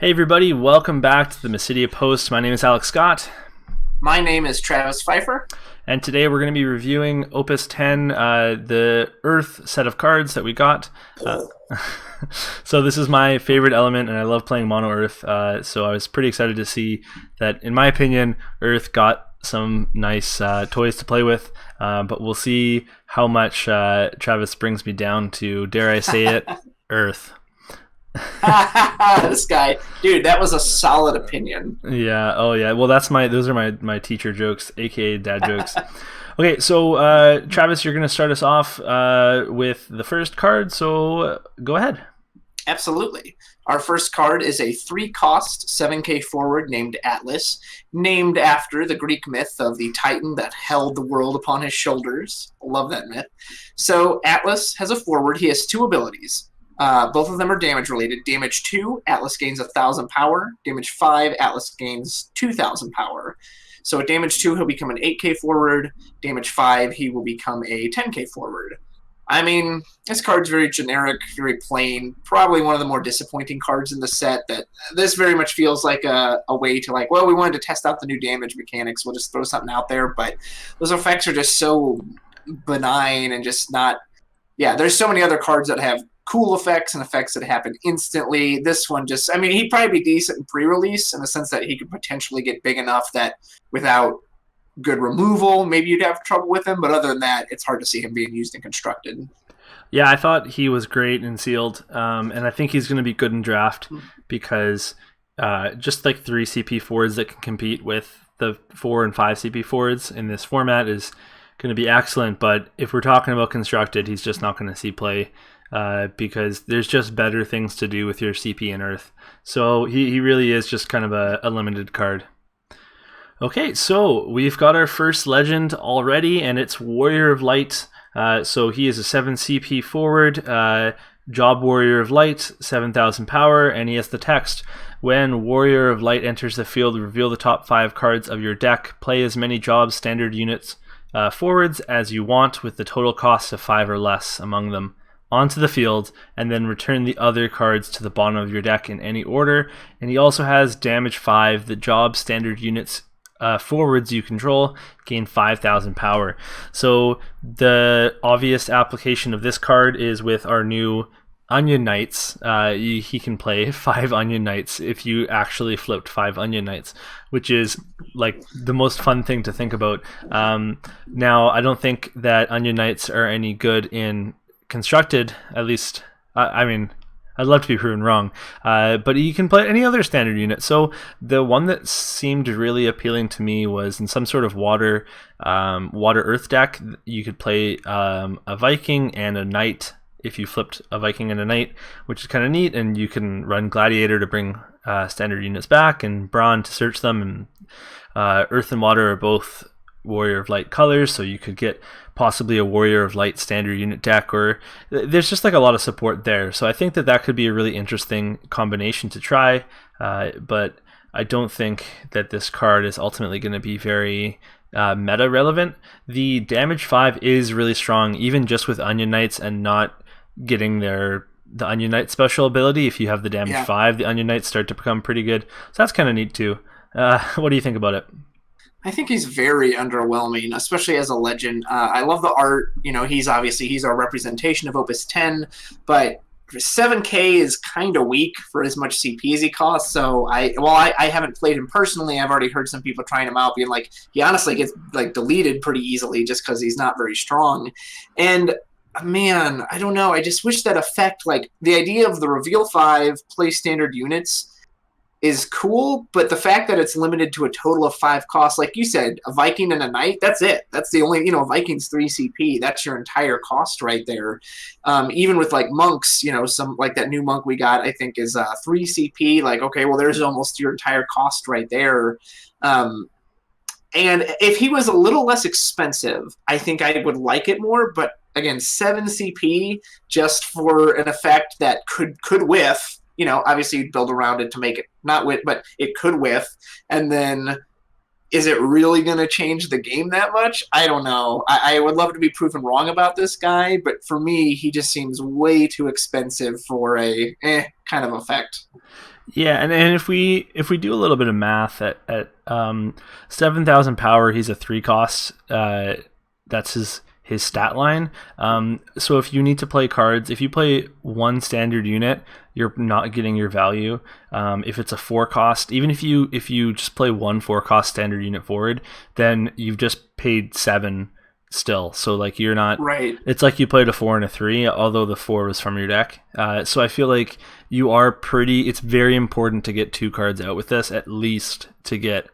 Hey everybody, welcome back to the Mysidia Post. My name is Alex Scott. My name is Travis Pfeifer. And today we're going to be reviewing Opus 10, the Earth set of cards that we got. So this is my favorite element, and I love playing Mono Earth. So I was pretty excited to see that, in my opinion, Earth got some nice toys to play with. But we'll see how much Travis brings me down to, dare I say it, Earth. This guy, dude, that was a solid opinion. Yeah. Oh, yeah. Well, those are my teacher jokes, aka dad jokes. Okay, so Travis, you're going to start us off with the first card. So go ahead. Absolutely. Our first card is a 3-cost 7K forward named Atlas, named after the Greek myth of the Titan that held the world upon his shoulders. Love that myth. So Atlas has a forward. He has 2 abilities. Both of them are damage related. Damage 2, Atlas gains 1,000 power. Damage 5, Atlas gains 2,000 power. So at damage 2, he'll become an 8K forward. Damage 5, he will become a 10K forward. I mean, this card's very generic, very plain. Probably one of the more disappointing cards in the set. That this very much feels like a way to well, we wanted to test out the new damage mechanics. We'll just throw something out there. But those effects are just so benign and just not. Yeah, there's so many other cards that have cool effects and effects that happen instantly. This one just, I mean, he'd probably be decent in pre-release in the sense that he could potentially get big enough that without good removal, maybe you'd have trouble with him. But other than that, it's hard to see him being used in Constructed. Yeah, I thought he was great in Sealed, and I think he's going to be good in Draft because just like 3 CP forwards that can compete with the 4 and 5 CP forwards in this format is going to be excellent. But if we're talking about Constructed, he's just not going to see play. Because there's just better things to do with your CP and Earth. So he really is just kind of a limited card. Okay, so we've got our first legend already, and it's Warrior of Light. So he is a 7 CP forward, Job Warrior of Light, 7,000 power, and he has the text: when Warrior of Light enters the field, reveal the top 5 cards of your deck. Play as many Job standard units forwards as you want with the total cost of 5 or less among them onto the field, and then return the other cards to the bottom of your deck in any order. And he also has damage 5. The Job standard units forwards you control gain 5,000 power. So the obvious application of this card is with our new Onion Knights. He can play 5 Onion Knights if you actually flipped 5 Onion Knights, which is like the most fun thing to think about. Now, I don't think that Onion Knights are any good in Constructed, at least. I mean, I'd love to be proven wrong, but you can play any other standard unit. So the one that seemed really appealing to me was in some sort of water earth deck. You could play a Viking and a Knight if you flipped a Viking and a Knight, which is kind of neat. And you can run Gladiator to bring standard units back, and Brawn to search them. And Earth and Water are both Warrior of Light colors, so you could get possibly a Warrior of Light standard unit deck, or there's just like a lot of support there. So I think that could be a really interesting combination to try, but I don't think that this card is ultimately going to be very meta relevant. The damage 5 is really strong, even just with Onion Knights and not getting the Onion Knight special ability. If you have the damage 5, the Onion Knights start to become pretty good. So that's kind of neat too. What do you think about it? I think he's very underwhelming, especially as a legend. I love the art. You know, he's our representation of Opus 10, but 7K is kind of weak for as much CP as he costs. So I haven't played him personally. I've already heard some people trying him out, being like, he honestly gets like deleted pretty easily just because he's not very strong. And man, I don't know. I just wish that effect, like the idea of the reveal 5 play standard units, is cool, but the fact that it's limited to a total of 5 costs, like you said, a Viking and a Knight, that's it. That's the only, Viking's 3 CP. That's your entire cost right there. Even with like monks, some like that new monk we got, I think is 3 CP. Like, okay, well, there's almost your entire cost right there. And if he was a little less expensive, I think I would like it more. But again, 7 CP just for an effect that could whiff. Obviously you'd build around it to make it not whiff, but it could whiff. And then is it really going to change the game that much? I don't know. I would love to be proven wrong about this guy, but for me, he just seems way too expensive for a kind of effect. Yeah, and if we do a little bit of math at 7,000 power, he's a 3 cost. That's his stat line. So if you need to play cards, if you play one standard unit, you're not getting your value. If it's a 4 cost, even if you just play one 4 cost standard unit forward, then you've just paid 7 still. So like you're not right. It's like you played a 4 and a 3, although the 4 was from your deck. So I feel like it's very important to get 2 cards out with this, at least to get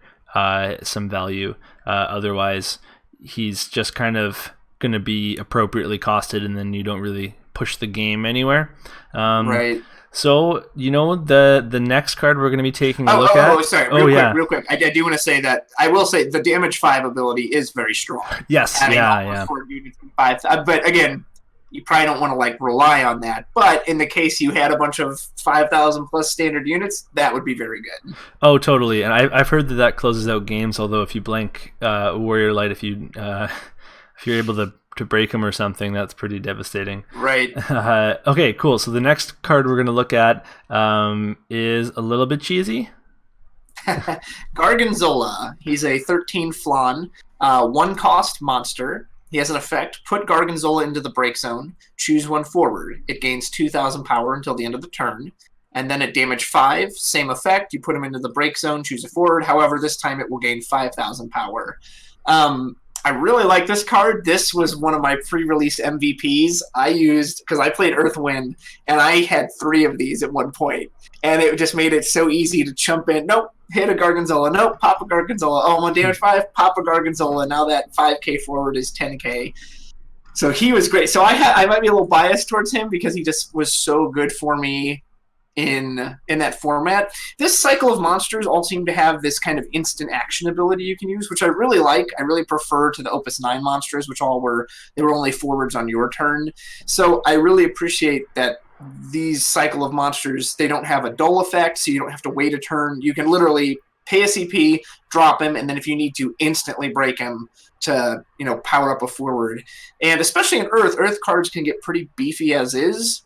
some value. Otherwise he's just kind of going to be appropriately costed, and then you don't really push the game anywhere. Right. So, the next card we're going to be taking a look at... Oh, sorry. Real quick. I do want to say that, I will say the damage 5 ability is very strong. Yes, yeah. 4 units and 5, but again, you probably don't want to like rely on that. But in the case you had a bunch of 5,000 plus standard units, that would be very good. Oh, totally. And I've heard that closes out games, although if you blank Warrior Light, if you're able to break them or something, that's pretty devastating. Right. Okay, cool. So the next card we're going to look at is a little bit cheesy. Gargan Zola. He's a 13 flan, 1 cost monster. He has an effect. Put Gargan Zola into the break zone. Choose 1 forward. It gains 2,000 power until the end of the turn. And then at damage 5, same effect. You put him into the break zone, choose a forward. However, this time it will gain 5,000 power. I really like this card. This was one of my pre-release MVPs. I used, because I played Earthwind, and I had 3 of these at one point. And it just made it so easy to chump in. Nope, hit a Gargan Zola. Nope, pop a Gargan Zola. Oh, I'm on damage 5, pop a Gargan Zola. Now that 5k forward is 10k. So he was great. So I might be a little biased towards him because he just was so good for me in that format. This cycle of monsters all seem to have this kind of instant action ability you can use, which I really like. I really prefer to the Opus 9 monsters, which they were only forwards on your turn. So I really appreciate that these cycle of monsters, they don't have a dull effect, so you don't have to wait a turn. You can literally pay a CP, drop him, and then if you need to, instantly break him to, power up a forward. And especially in Earth cards can get pretty beefy as is.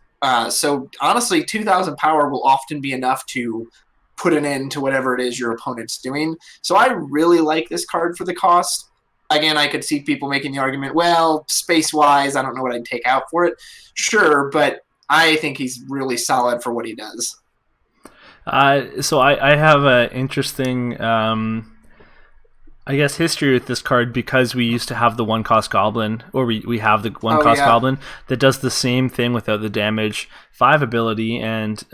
So honestly, 2,000 power will often be enough to put an end to whatever it is your opponent's doing. So I really like this card for the cost. Again, I could see people making the argument, well, space-wise, I don't know what I'd take out for it. Sure, but I think he's really solid for what he does. So I have an interesting, history with this card, because we used to have the 1 cost goblin, or we have the 1 cost goblin that does the same thing without the damage 5 ability. And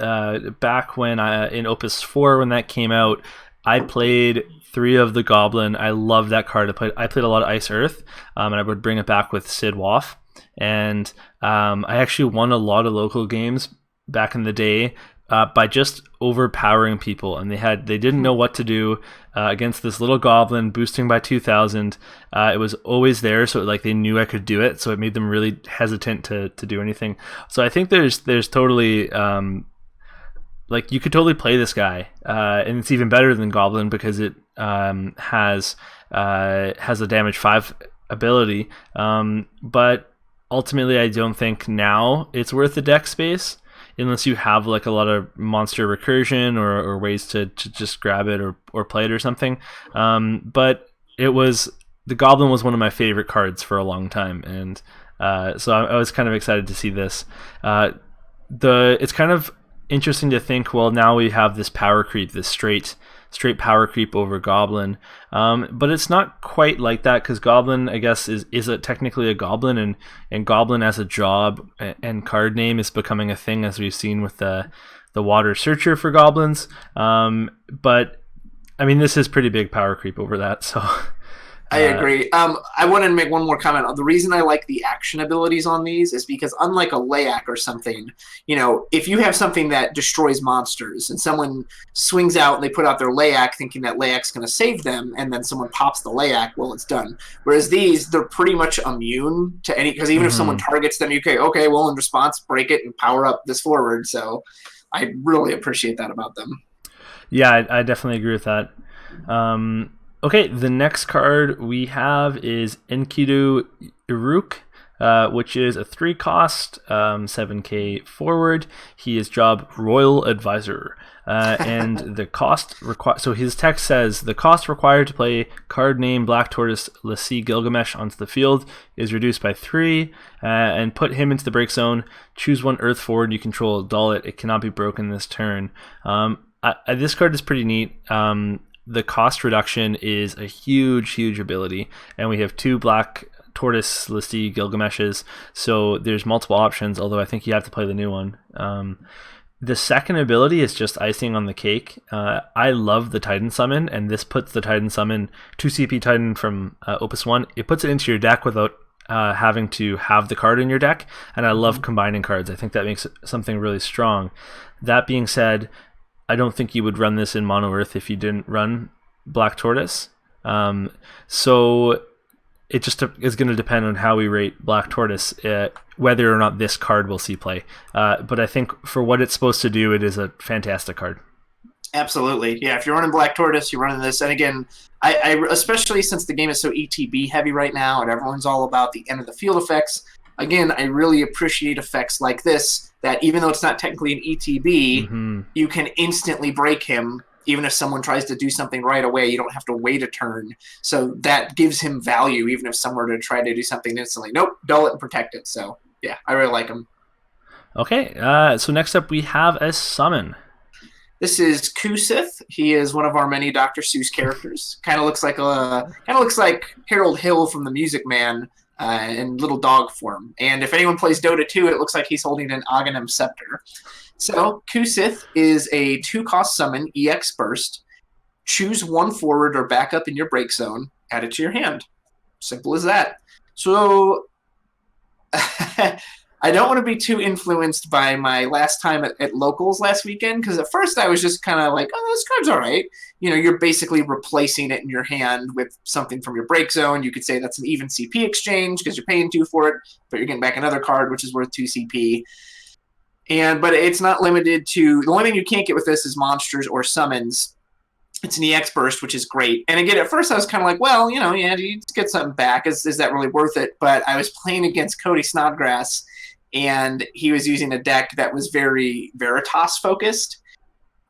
back when in Opus 4, when that came out, I played 3 of the goblin. I loved that card. I played a lot of Ice Earth, and I would bring it back with Sid Waff. And I actually won a lot of local games back in the day by just overpowering people, and they didn't know what to do against this little goblin boosting by 2,000. It was always there, so they knew I could do it, so it made them really hesitant to do anything. So I think there's totally you could totally play this guy, and it's even better than goblin because it has a damage 5 ability, but ultimately I don't think now it's worth the deck space unless you have a lot of monster recursion or ways to just grab it or play it or something. But the goblin was one of my favorite cards for a long time, and so I was kind of excited to see this. It's kind of interesting to think, well, now we have this power creep, this straight power creep over goblin, but it's not quite like that, because goblin, I guess, is technically a goblin, and goblin as a job and card name is becoming a thing, as we've seen with the water searcher for goblins. But I mean, this is pretty big power creep over that, so I agree. I wanted to make one more comment. The reason I like the action abilities on these is because, unlike a Layak or something, if you have something that destroys monsters and someone swings out and they put out their Layak thinking that Layak's going to save them, and then someone pops the Layak, well, it's done. Whereas these, they're pretty much immune to any, because even if someone targets them, okay, well, in response, break it and power up this forward. So I really appreciate that about them. Yeah, I definitely agree with that. Okay, the next card we have is Enkidu Luke. which is a 3 cost, 7k forward. He is job Royal Advisor. And the cost so his text says the cost required to play card name Black Tortoise Lisi Gilgamesh onto the field is reduced by 3, and put him into the break zone. Choose 1 Earth forward you control, dull it. It cannot be broken this turn. This card is pretty neat. The cost reduction is a huge ability, and we have 2 Black Tortoise Lisi Gilgameshes, so there's multiple options, although I think you have to play the new one. The second ability is just icing on the cake. I love the Titan Summon, and this puts the Titan Summon, 2 CP Titan from Opus 1. It puts it into your deck without having to have the card in your deck, and I love combining cards. I think that makes something really strong. That being said, I don't think you would run this in Mono Earth if you didn't run Black Tortoise. So it just is going to depend on how we rate Black Tortoise, whether or not this card will see play. But I think for what it's supposed to do, it is a fantastic card. Absolutely. Yeah, if you're running Black Tortoise, you're running this. And again, I especially since the game is so ETB heavy right now and everyone's all about the end of the field effects, again, I really appreciate effects like this, that even though it's not technically an ETB, you can instantly break him. Even if someone tries to do something right away, you don't have to wait a turn. So that gives him value, even if someone were to try to do something instantly. Nope, dull it and protect it. So, yeah, I really like him. Okay, so next up we have a summon. This is Kusith. He is one of our many Dr. Seuss characters. Kind of looks like Harold Hill from The Music Man in little dog form. And if anyone plays Dota 2, it looks like he's holding an Aghanim Scepter. So, Kusith is a 2-cost summon, EX Burst. Choose 1 forward or backup in your break zone. Add it to your hand. Simple as that. So, I don't want to be too influenced by my last time at Locals last weekend, because at first I was just kind of like, oh, this card's all right. You know, you're basically replacing it in your hand with something from your break zone. You could say that's an even CP exchange because you're paying 2 for it, but you're getting back another card, which is worth 2 CP. But it's not limited to... The only thing you can't get with this is monsters or summons. It's an EX Burst, which is great. And again, at first I was kind of like, well, you know, yeah, you just get something back. Is that really worth it? But I was playing against Cody Snodgrass, and he was using a deck that was very Veritas-focused.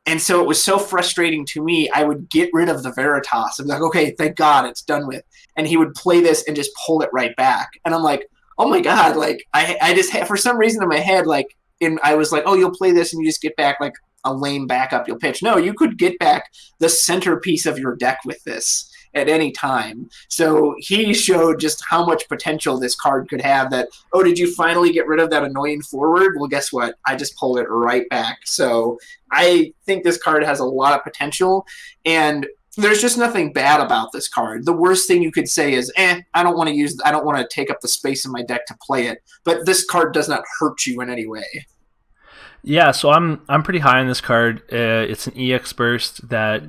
And so it was so frustrating to me, I would get rid of the Veritas. I'd be like, okay, thank God, it's done with. And he would play this and just pull it right back. And I'm like, oh my God, like, I just had, for some reason in my head, like, I was like, oh, you'll play this and you just get back like a lame backup you'll pitch. No, you could get back the centerpiece of your deck with this at any time. So he showed just how much potential this card could have. That, oh, did you finally get rid of that annoying forward? Well, guess what? I just pulled it right back. So I think this card has a lot of potential, and there's just nothing bad about this card. The worst thing you could say is, I don't want to take up the space in my deck to play it. But this card does not hurt you in any way. Yeah, so I'm pretty high on this card. It's an EX Burst that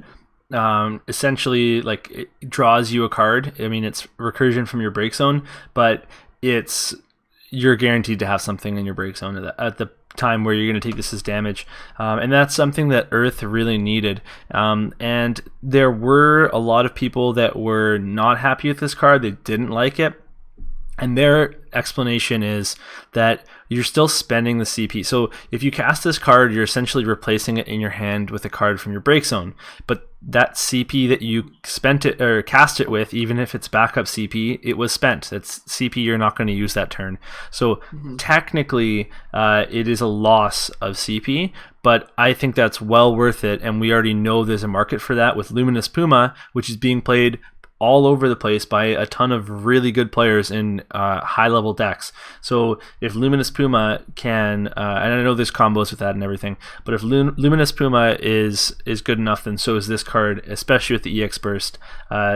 essentially like it draws you a card. I mean, it's recursion from your break zone, but you're guaranteed to have something in your break zone at the time where you're going to take this as damage, and that's something that Earth really needed. And there were a lot of people that were not happy with this card. They didn't like it, and their explanation is that you're still spending the CP. So if you cast this card, you're essentially replacing it in your hand with a card from your break zone. But that CP that you spent it or cast it with, even if it's backup CP, it was spent. That's CP you're not going to use that turn. So technically, it is a loss of CP, but I think that's well worth it. And we already know there's a market for that with Luminous Puma, which is being played all over the place by a ton of really good players in high-level decks. So if Luminous Puma can, and I know there's combos with that and everything, but if Luminous Puma is good enough, then so is this card, especially with the EX Burst.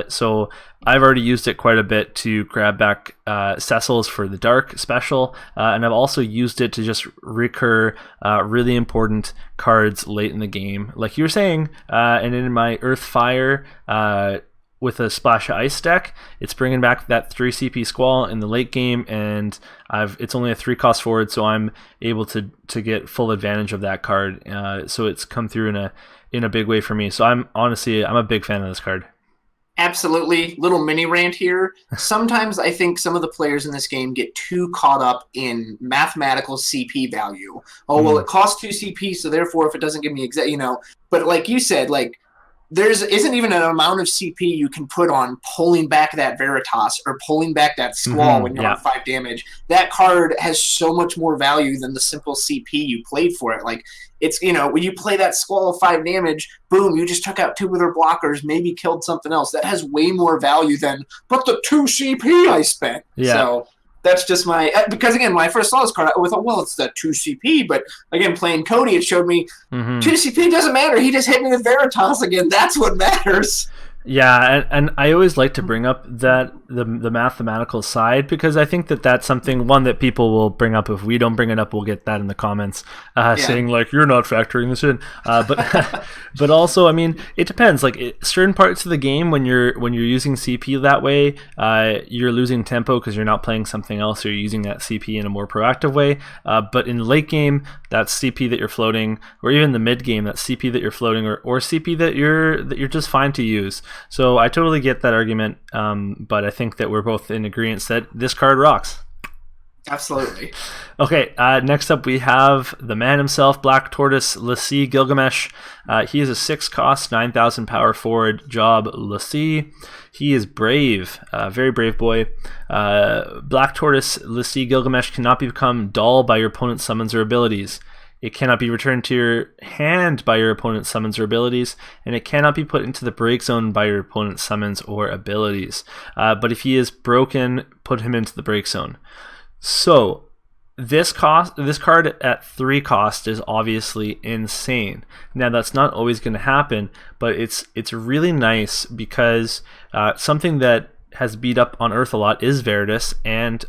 So I've already used it quite a bit to grab back Cecil's for the Dark special, and I've also used it to just recur really important cards late in the game, like you were saying, and in my Earth Fire with a Splash of Ice deck, it's bringing back that 3 CP Squall in the late game, and it's only a 3-cost forward, so I'm able to get full advantage of that card. So it's come through in a big way for me. So I'm a big fan of this card. Absolutely. Little mini rant here. Sometimes I think some of the players in this game get too caught up in mathematical CP value. Oh, well, it costs 2 CP, so therefore if it doesn't give me but like you said, like isn't even an amount of CP you can put on pulling back that Veritas or pulling back that Squall when you're on 5 damage. That card has so much more value than the simple CP you played for it. Like, it's, when you play that Squall 5 damage, boom, you just took out 2 of their blockers, maybe killed something else. That has way more value than, but the 2 CP I spent. Yeah. So that's just because again, when I first saw this card, I thought, well, it's the 2 CP, but again, playing Cody, it showed me 2 CP doesn't matter. He just hit me with Veritas again. That's what matters. Yeah, and I always like to bring up that the mathematical side, because I think that's something, one, that people will bring up. If we don't bring it up, we'll get that in the comments saying like, you're not factoring this in. But but also, I mean, it depends. Like certain parts of the game, when you're using CP that way, you're losing tempo because you're not playing something else. You're using that CP in a more proactive way. But in the late game, that CP that you're floating, or even the mid game, that CP that you're floating, or CP that you're just fine to use. So I totally get that argument, but I think that we're both in agreement that this card rocks. Absolutely. Okay, next up we have the man himself, Black Tortoise, Lisi Gilgamesh. He is a 6-cost, 9,000 power forward Job Lisi. He is brave, very brave boy. Black Tortoise, Lisi Gilgamesh cannot become dull by your opponent's summons or abilities. It cannot be returned to your hand by your opponent's summons or abilities, and it cannot be put into the break zone by your opponent's summons or abilities. But if he is broken, put him into the break zone. So this card at 3 cost is obviously insane. Now that's not always going to happen, but it's really nice because something that has beat up on Earth a lot is Veritas and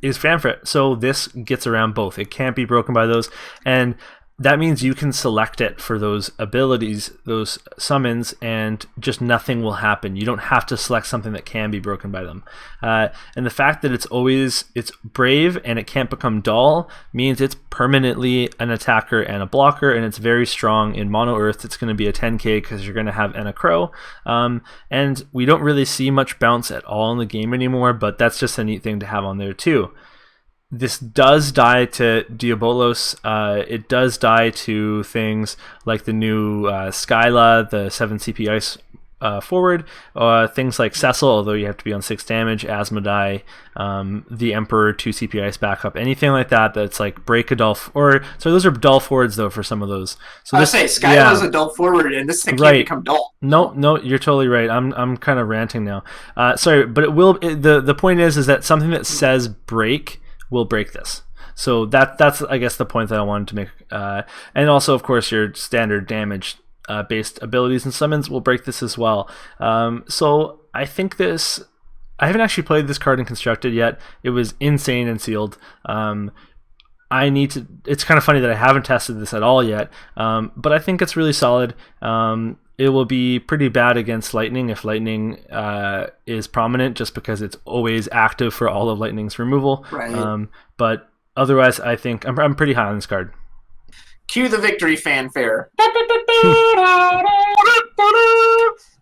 is Fanfret. So this gets around both. It can't be broken by those, and that means you can select it for those abilities, those summons, and just nothing will happen. You don't have to select something that can be broken by them. And the fact that it's brave and it can't become dull means it's permanently an attacker and a blocker, and it's very strong in Mono Earth. It's going to be a 10k because you're going to have Enna Crow. And we don't really see much bounce at all in the game anymore, but that's just a neat thing to have on there too. This does die to Diabolos. It does die to things like the new Skyla, the 7 CP ice forward, things like Cecil, although you have to be on 6 damage, Asmodai, the Emperor, 2 CP ice backup, anything like that that's like break a dull, those are dull forwards though for some of those. So Skyla is a dull forward, and this thing can't become dull. No, you're totally right. I'm kind of ranting now. Sorry, but the point is that something that says break will break this. So that's I guess the point that I wanted to make. And also, of course, your standard damage based abilities and summons will break this as well. So I think I haven't actually played this card in Constructed yet. It was insane and sealed. It's kind of funny that I haven't tested this at all yet, but I think it's really solid. It will be pretty bad against Lightning if Lightning is prominent, just because it's always active for all of Lightning's removal. Right. But otherwise, I think I'm pretty high on this card. Cue the victory fanfare.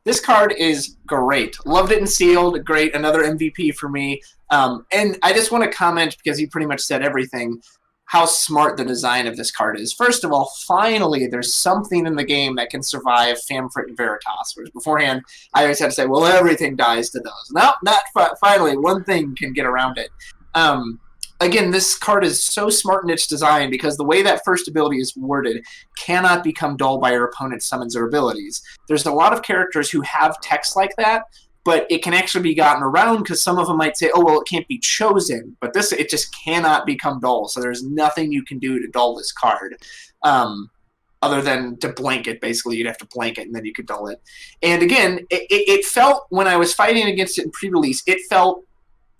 This card is great. Loved it in sealed. Great. Another MVP for me. And I just want to comment, because you pretty much said everything, how smart the design of this card is. First of all, finally, there's something in the game that can survive Famfrit and Veritas, whereas beforehand, I always had to say, well, everything dies to those. No, finally, one thing can get around it. Again, this card is so smart in its design, because the way that first ability is worded cannot become dull by your opponent's summons or abilities. There's a lot of characters who have text like that, but it can actually be gotten around, because some of them might say, oh, well, it can't be chosen. But it just cannot become dull. So there's nothing you can do to dull this card other than to blank it. Basically, you'd have to blank it, and then you could dull it. And again, it felt, when I was fighting against it in pre-release,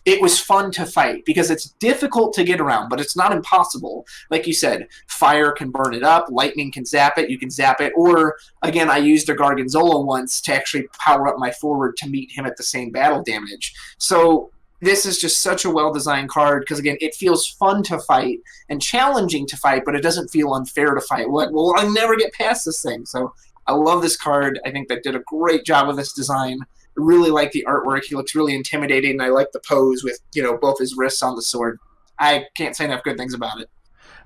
it was fun to fight, because it's difficult to get around, but it's not impossible. Like you said, fire can burn it up, lightning can zap it, you can zap it, or, again, I used a Gargan Zola once to actually power up my forward to meet him at the same battle damage. So this is just such a well-designed card, because, again, it feels fun to fight and challenging to fight, but it doesn't feel unfair to fight. Well, I'll never get past this thing. So I love this card. I think they did a great job with this design. Really like the artwork. He looks really intimidating, and I like the pose with, both his wrists on the sword. I can't say enough good things about it.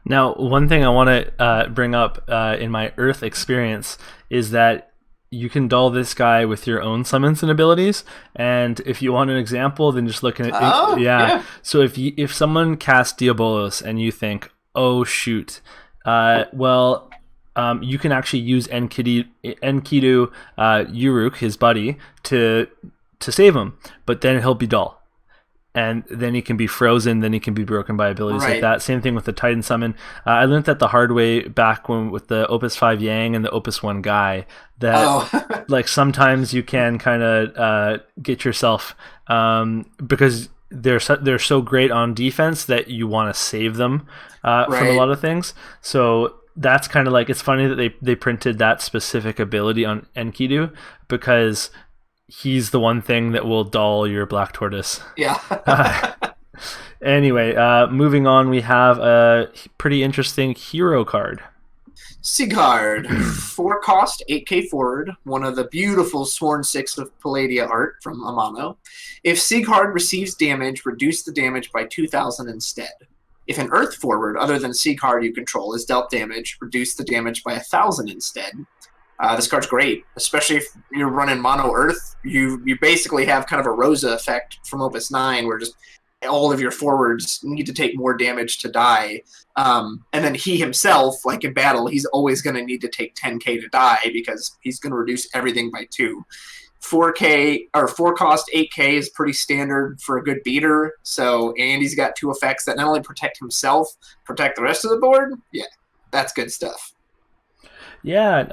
Now, one thing I want to bring up in my Earth experience is that you can dull this guy with your own summons and abilities. And if you want an example, then just look at it. Yeah. So if someone casts Diabolos and you think, oh shoot, you can actually use Enkidu Uruk, his buddy, to save him, but then he'll be dull. And then he can be frozen, then he can be broken by abilities like that. Same thing with the Titan Summon. I learned that the hard way back with the Opus 5 Yang and the Opus 1 Guy, that like sometimes you can kind of get yourself, because they're so great on defense that you want to save them from a lot of things. So that's kind of like, it's funny that they printed that specific ability on Enkidu, because he's the one thing that will dull your Black Tortoise. Yeah. Anyway, moving on, we have a pretty interesting hero card. Sigurd, 4-cost, 8k forward, one of the beautiful Sworn 6 of Palladia art from Amano. If Sigurd receives damage, reduce the damage by 2,000 instead. If an Earth forward other than Sigurd you control is dealt damage, reduce the damage by 1,000 instead. This card's great, especially if you're running mono Earth. You basically have kind of a Rosa effect from Opus 9, where just all of your forwards need to take more damage to die. And then he himself, like in battle, he's always going to need to take 10k to die, because he's going to reduce everything by 2. 4-cost 8k is pretty standard for a good beater. So, and he's got 2 effects that not only protect himself, protect the rest of the board. Yeah, that's good stuff. Yeah,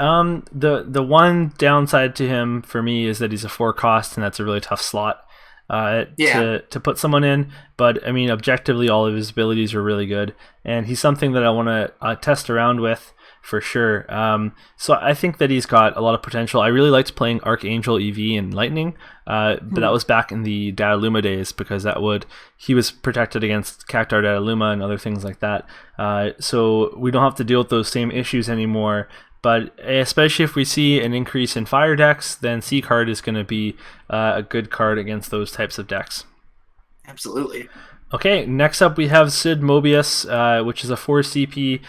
the one downside to him for me is that he's a 4-cost, and that's a really tough slot to put someone in. But I mean, objectively, all of his abilities are really good, and he's something that I want to test around with for sure. So I think that he's got a lot of potential. I really liked playing Archangel EV and Lightning, but that was back in the Dataluma days, because he was protected against Cactar Dataluma and other things like that. So we don't have to deal with those same issues anymore. But especially if we see an increase in fire decks, then C-Card is going to be a good card against those types of decks. Absolutely. Okay, next up we have Sid Mobius, which is a 4 CP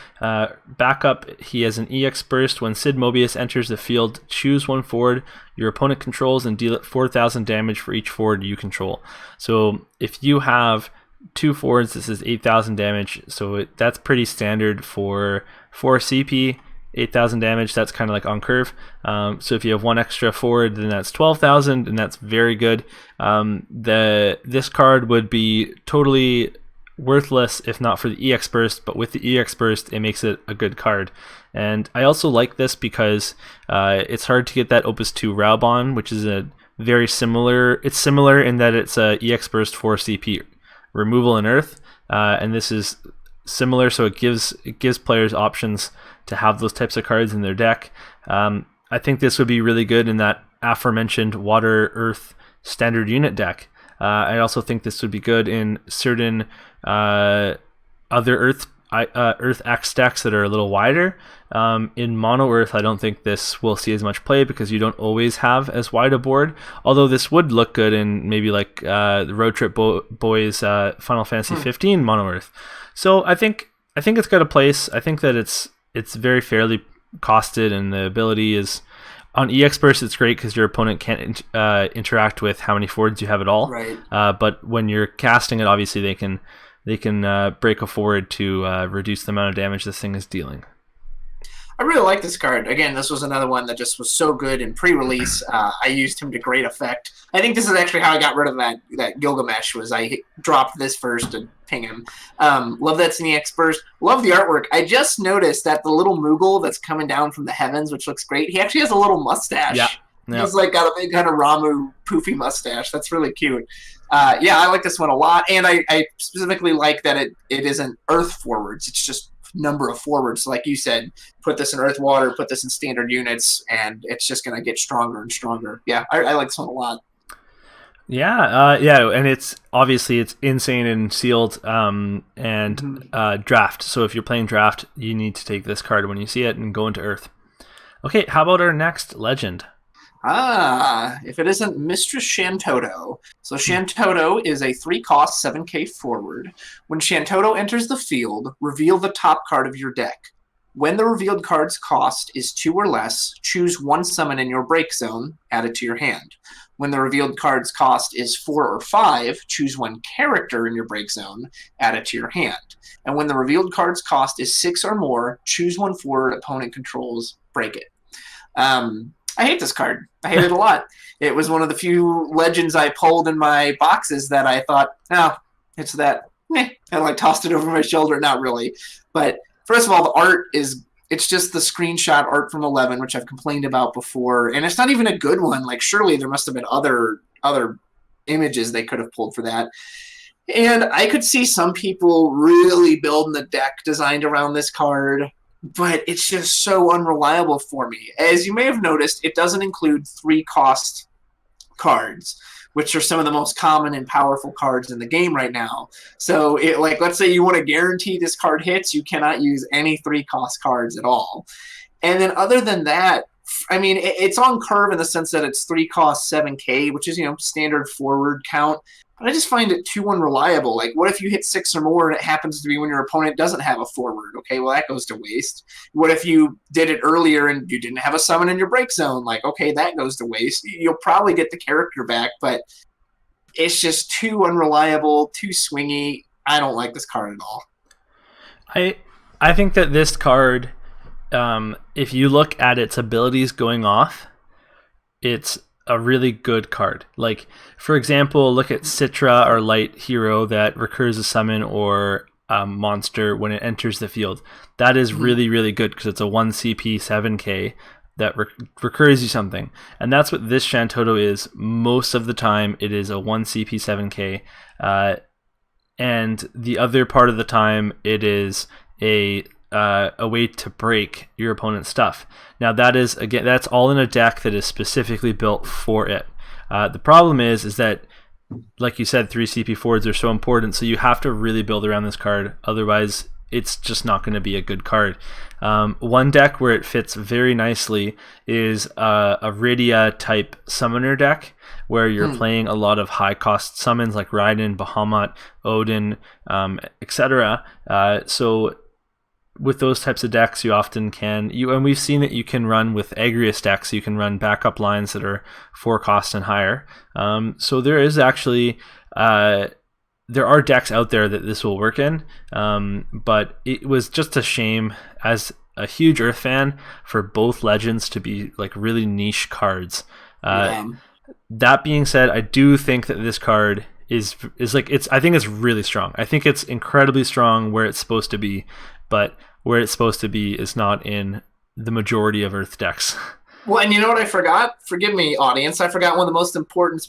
backup. He has an EX burst. When Sid Mobius enters the field, choose one forward your opponent controls and deal it 4,000 damage for each forward you control. So if you have 2 forwards, this is 8,000 damage. So that's pretty standard for 4 CP. 8,000 damage, that's kind of like on curve. So if you have 1 extra forward, then that's 12,000, and that's very good. This card would be totally worthless if not for the EX Burst, but with the EX Burst, it makes it a good card. And I also like this because it's hard to get that Opus 2 Raubon, which is a very similar. It's similar in that it's a EX Burst 4 CP removal in Earth, and this is similar, so it gives players options to have those types of cards in their deck. I think this would be really good in that aforementioned Water Earth standard unit deck. I also think this would be good in certain other Earth X decks that are a little wider. In Mono Earth, I don't think this will see as much play because you don't always have as wide a board. Although this would look good in maybe like the Road Trip Boys Final Fantasy 15 Mono Earth. So I think it's got a place. I think that it's very fairly costed, and the ability is on EX Burst. It's great because your opponent can't interact with how many forwards you have at all. Right. But when you're casting it, obviously they can break a forward to reduce the amount of damage this thing is dealing. I really like this card. Again, this was another one that just was so good in pre-release. I used him to great effect. I think this is actually how I got rid of that Gilgamesh, was I dropped this first and ping him. Love that EX Burst. Love the artwork. I just noticed that the little Moogle that's coming down from the heavens, which looks great, he actually has a little mustache. Yeah. He's like got a big kind of Ramu poofy mustache. That's really cute. Yeah, I like this one a lot. And I specifically like that it isn't Earth forwards. It's just number of forwards. So like you said, put this in Earth Water, put this in standard units, and it's just going to get stronger and stronger. Yeah, I like this one a lot. Yeah, and it's obviously it's insane and sealed and draft. So if you're playing draft, you need to take this card when you see it and go into Earth. Okay, how about our next legend? If it isn't Mistress Shen Toto. So Shen Toto is a 3-cost 7k forward. When Shen Toto enters the field, reveal the top card of your deck. When the revealed card's cost is 2 or less, choose 1 summon in your break zone, add it to your hand. When the revealed card's cost is 4 or 5, choose 1 character in your break zone, add it to your hand. And when the revealed card's cost is 6 or more, choose 1 forward opponent controls, break it. I hate this card. I hate it a lot. It was one of the few legends I pulled in my boxes that I thought, oh, it's that. And I tossed it over my shoulder. Not really. But first of all, the art it's just the screenshot art from 11, which I've complained about before. And it's not even a good one. Like, surely there must have been other images they could have pulled for that. And I could see some people really building the deck designed around this card, but it's just so unreliable for me. As you may have noticed, it doesn't include 3-cost cards, which are some of the most common and powerful cards in the game right now. So, let's say you want to guarantee this card hits, you cannot use any 3-cost cards at all. And then other than that, I mean, it's on curve in the sense that it's 3-cost 7k, which is, standard forward count. But I just find it too unreliable. Like, what if you hit 6 or more and it happens to be when your opponent doesn't have a forward? Okay, well, that goes to waste. What if you did it earlier and you didn't have a summon in your break zone? Like, okay, that goes to waste. You'll probably get the character back, but it's just too unreliable, too swingy. I don't like this card at all. I think that this card, if you look at its abilities going off, it's a really good card. Like, for example, look at Citra or Light Hero that recurs a summon or a monster when it enters the field. That is really, really good because it's a 1 CP 7k that recurs you something. And that's what this Shen Toto is. Most of the time, it is a 1 CP 7k. And the other part of the time, it is a way to break your opponent's stuff. Now that is, again, that's all in a deck that is specifically built for it. The problem is that, like you said, 3 CP forwards are so important, so you have to really build around this card. Otherwise, it's just not going to be a good card. One deck where it fits very nicely is a Rydia type summoner deck, where you're playing a lot of high cost summons like Raiden, Bahamut, Odin, etc. So with those types of decks, you often can, and we've seen that you can run with Agrius decks, you can run backup lines that are 4 cost and higher. So there is actually, there are decks out there that this will work in, but it was just a shame as a huge Earth fan for both legends to be like really niche cards. That being said, I do think that this card is like, I think it's really strong. I think it's incredibly strong where it's supposed to be, but where it's supposed to be is not in the majority of Earth decks. Well, and you know what I forgot? Forgive me, audience. I forgot one of the most important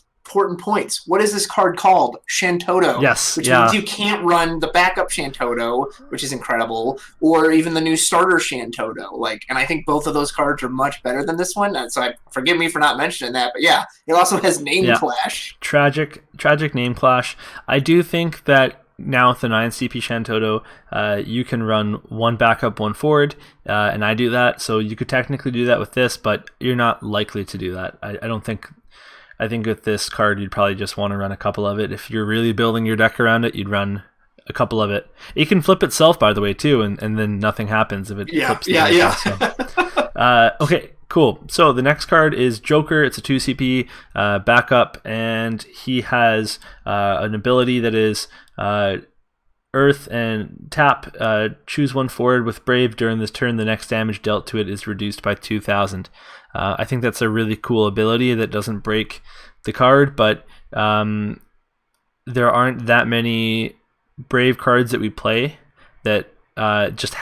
points. What is this card called? Shen Toto. Yes. Which means you can't run the backup Shen Toto, which is incredible, or even the new starter Shen Toto. And I think both of those cards are much better than this one. So forgive me for not mentioning that, but yeah, it also has name clash. Tragic name clash. I do think that now with the 9 CP Shen Toto, you can run 1 backup, 1 forward, and I do that. So you could technically do that with this, but you're not likely to do that. I think with this card, you'd probably just want to run a couple of it. If you're really building your deck around it, you'd run a couple of it. It can flip itself, by the way, too, and then nothing happens if it flips. Okay, cool. So the next card is Joker. It's a 2 CP backup, and he has an ability that is Earth and tap. Choose 1 forward with Brave. During this turn, the next damage dealt to it is reduced by 2,000. I think that's a really cool ability that doesn't break the card, but there aren't that many Brave cards that we play that just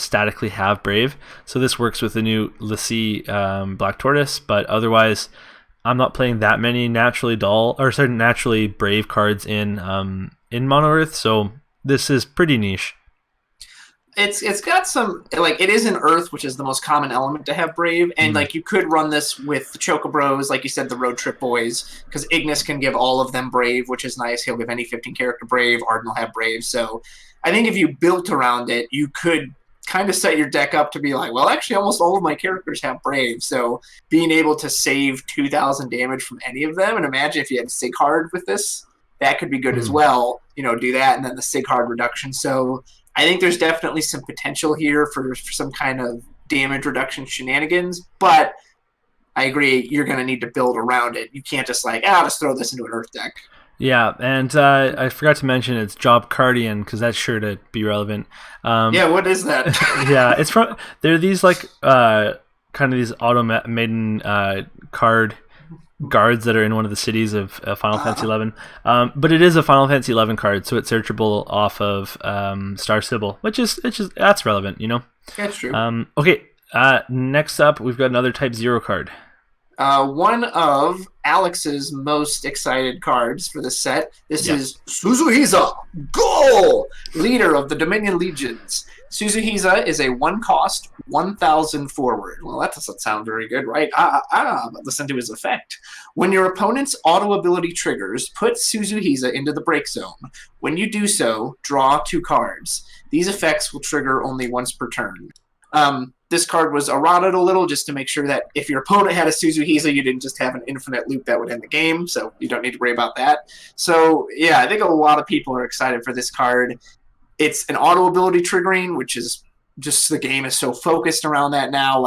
statically have Brave. So this works with the new Lisi Black Tortoise, but otherwise I'm not playing that many naturally Brave cards in Mono Earth, so this is pretty niche. It's got some, it is in Earth, which is the most common element to have Brave, and you could run this with the Chocobros, like you said, the Road Trip Boys, because Ignis can give all of them Brave, which is nice. He'll give any 15 character Brave. Arden will have Brave. So I think if you built around it, you could kind of set your deck up to be like, well, actually, almost all of my characters have Brave, so being able to save 2,000 damage from any of them, and imagine if you had Sighard with this, that could be good as well. Do that, and then the Sighard reduction. So I think there's definitely some potential here for some kind of damage reduction shenanigans, but I agree, you're going to need to build around it. You can't just just throw this into an Earth deck. Yeah, and I forgot to mention it's Job Cardian, because that's sure to be relevant. What is that? Yeah, it's from, they're these kind of these automated guards that are in one of the cities of Final Fantasy 11. But it is a Final Fantasy 11 card, so it's searchable off of Star Sybil, which is that's relevant, That's true. Okay, next up we've got another Type 0 card. One of Alex's most excited cards for the set. This is Suzuhiza, Go! Leader of the Dominion Legions. Suzuhiza is a 1-cost, 1,000 forward. Well, that doesn't sound very good, right? But listen to his effect. When your opponent's auto ability triggers, put Suzuhiza into the break zone. When you do so, draw 2 cards. These effects will trigger only once per turn. This card was errated a little just to make sure that if your opponent had a Suzuhiza, you didn't just have an infinite loop that would end the game, so you don't need to worry about that. So, yeah, I think a lot of people are excited for this card. It's an auto ability triggering, which is just the game is so focused around that now.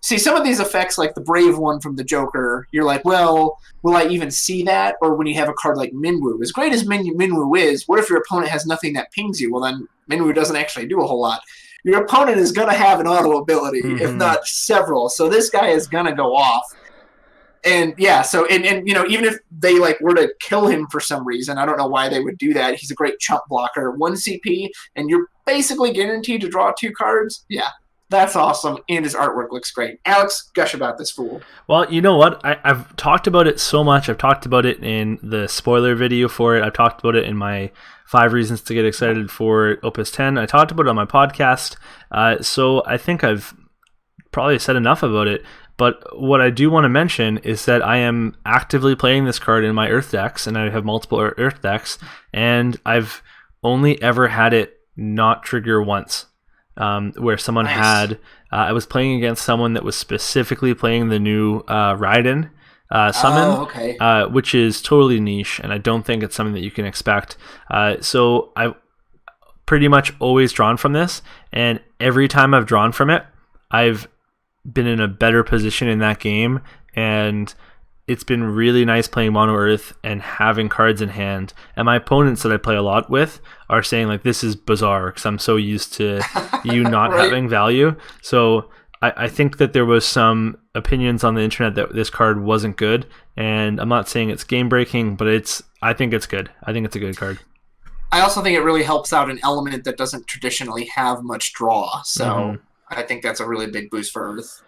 See, some of these effects, like the Brave one from the Joker, you're like, well, will I even see that? Or when you have a card like Minwu, as great as Minwu is, what if your opponent has nothing that pings you? Well, then Minwu doesn't actually do a whole lot. Your opponent is going to have an auto ability, if not several. So this guy is going to go off. And yeah, so and even if they were to kill him for some reason, I don't know why they would do that. He's a great chump blocker, 1 CP, and you're basically guaranteed to draw 2 cards. Yeah, that's awesome, and his artwork looks great. Alex, gush about this fool. Well, you know what? I've talked about it so much. I've talked about it in the spoiler video for it. I've talked about it in my 5 reasons to get excited for Opus 10. I talked about it on my podcast, so I think I've probably said enough about it. But what I do want to mention is that I am actively playing this card in my Earth decks, and I have multiple Earth decks, and I've only ever had it not trigger once, where someone had... I was playing against someone that was specifically playing the new Raiden summon, which is totally niche, and I don't think it's something that you can expect. So I've pretty much always drawn from this, and every time I've drawn from it, I've been in a better position in that game, and it's been really nice playing Mono Earth and having cards in hand. And my opponents that I play a lot with are saying this is bizarre because I'm so used to you not having value. So I think that there was some opinions on the internet that this card wasn't good, and I'm not saying it's game breaking, but I think it's good. I think it's a good card. I also think it really helps out an element that doesn't traditionally have much draw. So I think that's a really big boost for Earth.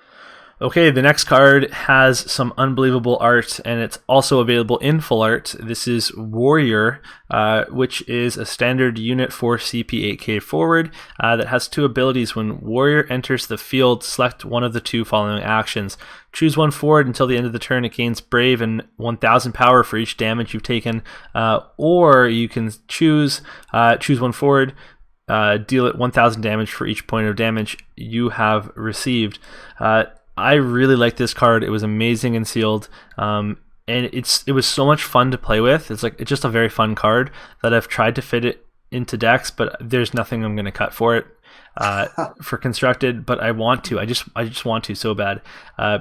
Okay, the next card has some unbelievable art, and it's also available in full art. This is Warrior, which is a standard unit for CP 8K forward that has 2 abilities. When Warrior enters the field, select one of the 2 following actions. Choose 1 forward until the end of the turn. It gains Brave and 1,000 power for each damage you've taken. Or you can choose 1 forward, deal it 1,000 damage for each point of damage you have received. I really like this card. It was amazing and sealed, and it was so much fun to play with. It's just a very fun card that I've tried to fit it into decks, but there's nothing I'm going to cut for it for constructed. But I want to. I just want to so bad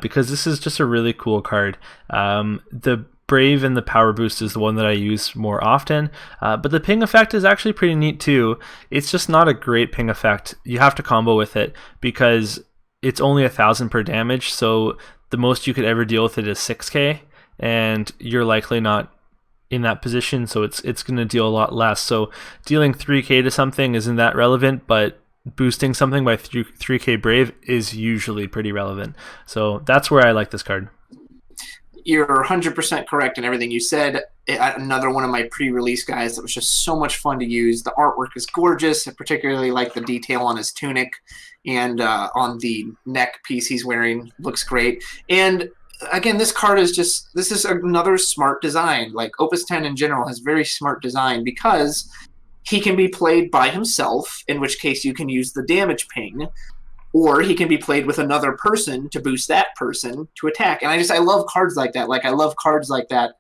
because this is just a really cool card. The Brave and the Power Boost is the one that I use more often, but the ping effect is actually pretty neat too. It's just not a great ping effect. You have to combo with it because it's only 1,000 per damage, so the most you could ever deal with it is 6k, and you're likely not in that position, so it's going to deal a lot less. So dealing 3k to something isn't that relevant, but boosting something by 3k Brave is usually pretty relevant. So that's where I like this card. You're 100% correct in everything you said. Another one of my pre-release guys that was just so much fun to use. The artwork is gorgeous. I particularly like the detail on his tunic and on the neck piece he's wearing. Looks great. And again, this card is this is another smart design. Opus 10 in general has very smart design because He can be played by himself, in which case you can use the damage ping, or he can be played with another person to boost that person to attack. And I love cards like that. Like, I love cards like that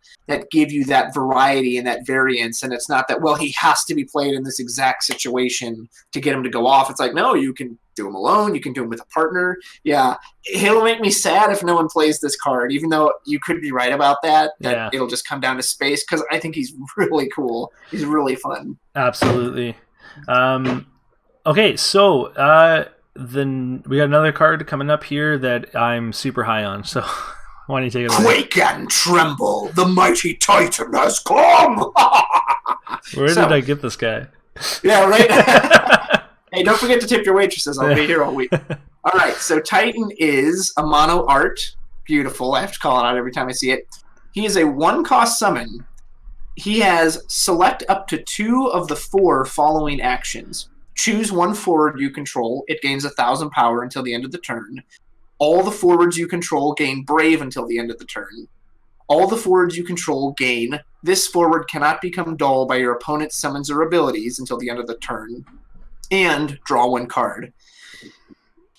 give you that variety and that variance. And it's not that, well, he has to be played in this exact situation to get him to go off. It's like, no, you can do him alone. You can do him with a partner. Yeah. It'll make me sad if no one plays this card, even though you could be right about that it'll just come down to space, because I think he's really cool. He's really fun. Absolutely. Okay, so then we got another card coming up here that I'm super high on. So why don't you take it away? Quake and tremble, the mighty Titan has come! Where did I get this guy? Yeah, right? Hey, don't forget to tip your waitresses. I'll be here all week. All right, so Titan is Amano art. Beautiful. I have to call it out every time I see it. He is a 1-cost summon. He has select up to 2 of the 4 following actions. Choose 1 forward you control. It gains 1,000 power until the end of the turn. All the forwards you control gain Brave until the end of the turn. All the forwards you control gain this forward cannot become dull by your opponent's summons or abilities until the end of the turn. And draw 1 card.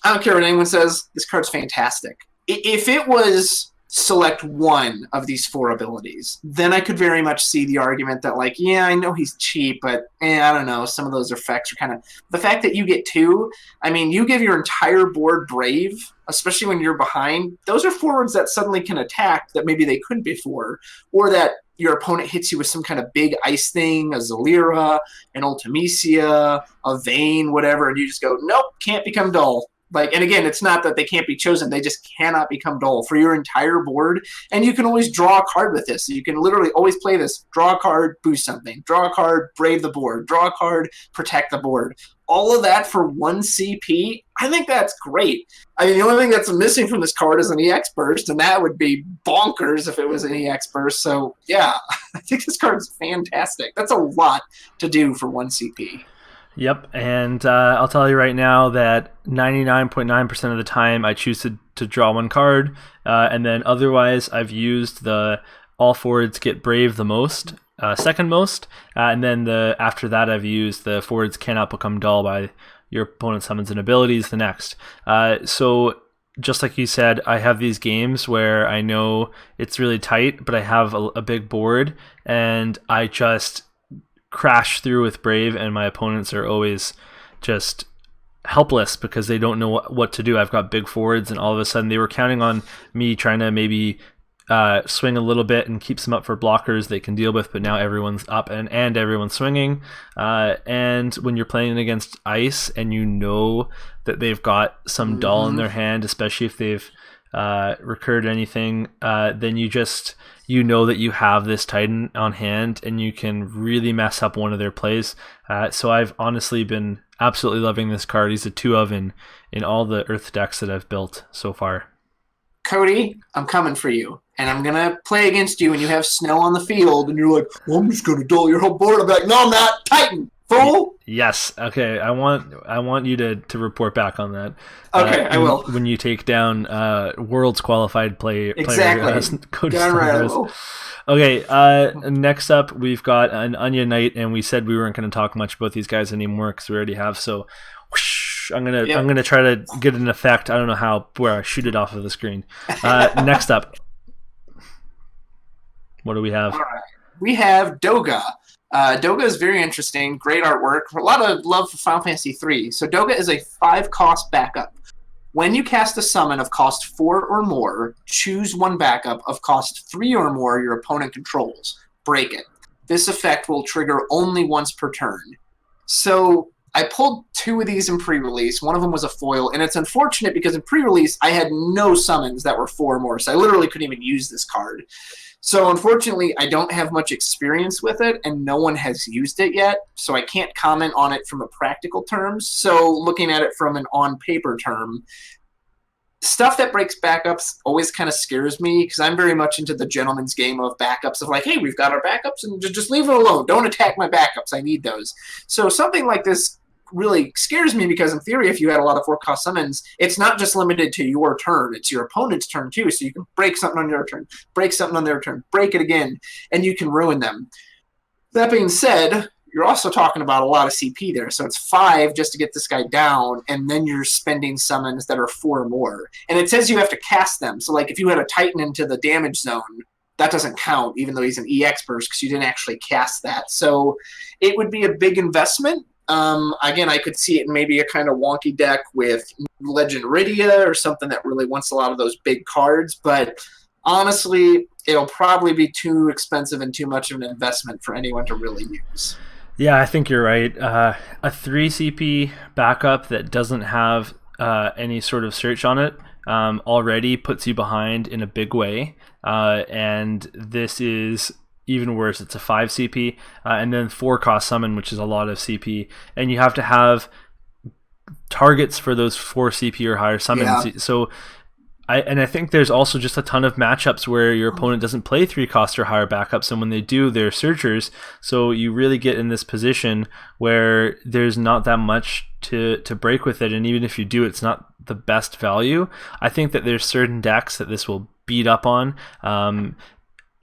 I don't care what anyone says. This card's fantastic. If it was select 1 of these 4 abilities, then I could very much see the argument that, like, yeah, I know he's cheap, but I don't know, some of those effects are kind of... The fact that you get 2, I mean, you give your entire board Brave, especially when you're behind, those are forwards that suddenly can attack that maybe they couldn't before, or that your opponent hits you with some kind of big ice thing, a Zalira, an Ultimecia, a Vayne, whatever, and you just go, nope, can't become dull. Like, and again, it's not that they can't be chosen. They just cannot become dull for your entire board. And you can always draw a card with this. So you can literally always play this. Draw a card, boost something. Draw a card, brave the board. Draw a card, protect the board. All of that for 1 CP, I think that's great. I mean, the only thing that's missing from this card is an EX burst, and that would be bonkers if it was an EX burst. So, yeah, I think this card is fantastic. That's a lot to do for 1 CP. Yep, and I'll tell you right now that 99.9% of the time I choose to draw 1 card, and then otherwise I've used the all forwards get Brave the most, second most, and then after that I've used the forwards cannot become dull by your opponent's summons and abilities the next. So just like you said, I have these games where I know it's really tight, but I have a big board, and I just crash through with Brave, and my opponents are always just helpless because they don't know what to do. I've got big forwards, and all of a sudden they were counting on me trying to maybe swing a little bit and keep some up for blockers they can deal with, but now everyone's up and everyone's swinging. And when you're playing against ice and you know that they've got some dull in their hand, especially if they've recurred anything, then you know that you have this Titan on hand and you can really mess up one of their plays. So I've honestly been absolutely loving this card. He's a 2 of in all the Earth decks that I've built so far. Cody, I'm coming for you. And I'm going to play against you when you have snow on the field and you're like, well, I'm just going to dull your whole board. I'm like, no, I'm not. Titan, fool. Yes. Okay. I want you to report back on that. Okay, I will. When you take down world's qualified player. Exactly. Okay. Next up, we've got an Onion Knight, and we said we weren't going to talk much about these guys anymore because we already have. So, whoosh, I'm gonna try to get an effect. I don't know how, where I shoot it off of the screen. Next up, what do we have? All right. We have Doga. Doga is very interesting, great artwork, a lot of love for Final Fantasy III. So Doga is a 5-cost backup. When you cast a summon of cost 4 or more, choose 1 backup of cost 3 or more your opponent controls. Break it. This effect will trigger only once per turn. So I pulled 2 of these in pre-release. One of them was a foil, and it's unfortunate because in pre-release I had no summons that were 4 or more, so I literally couldn't even use this card. So unfortunately, I don't have much experience with it, and no one has used it yet, so I can't comment on it from a practical terms. So looking at it from an on-paper term, stuff that breaks backups always kind of scares me, because I'm very much into the gentleman's game of backups, of like, hey, we've got our backups, and just leave it alone. Don't attack my backups. I need those. So something like this really scares me, because in theory, if you had a lot of 4-cost summons, it's not just limited to your turn, it's your opponent's turn too. So you can break something on your turn, break something on their turn, break it again, and you can ruin them. That being said, you're also talking about a lot of CP there. So it's 5 just to get this guy down, and then you're spending summons that are 4 more. And it says you have to cast them. So like if you had a Titan into the damage zone, that doesn't count, even though he's an EX burst, because you didn't actually cast that. So it would be a big investment. Again, I could see it in maybe a kind of wonky deck with Legend Rydia or something that really wants a lot of those big cards. But honestly, it'll probably be too expensive and too much of an investment for anyone to really use. Yeah, I think you're right. A 3 CP backup that doesn't have any sort of search on it already puts you behind in a big way. And this is even worse. It's a 5 CP and then 4 cost summon, which is a lot of CP. And you have to have targets for those 4 CP or higher summons. Yeah. So I think there's also just a ton of matchups where your opponent doesn't play 3 cost or higher backups, and when they do, they're searchers. So you really get in this position where there's not that much to break with it, and even if you do, it's not the best value. I think that there's certain decks that this will beat up on.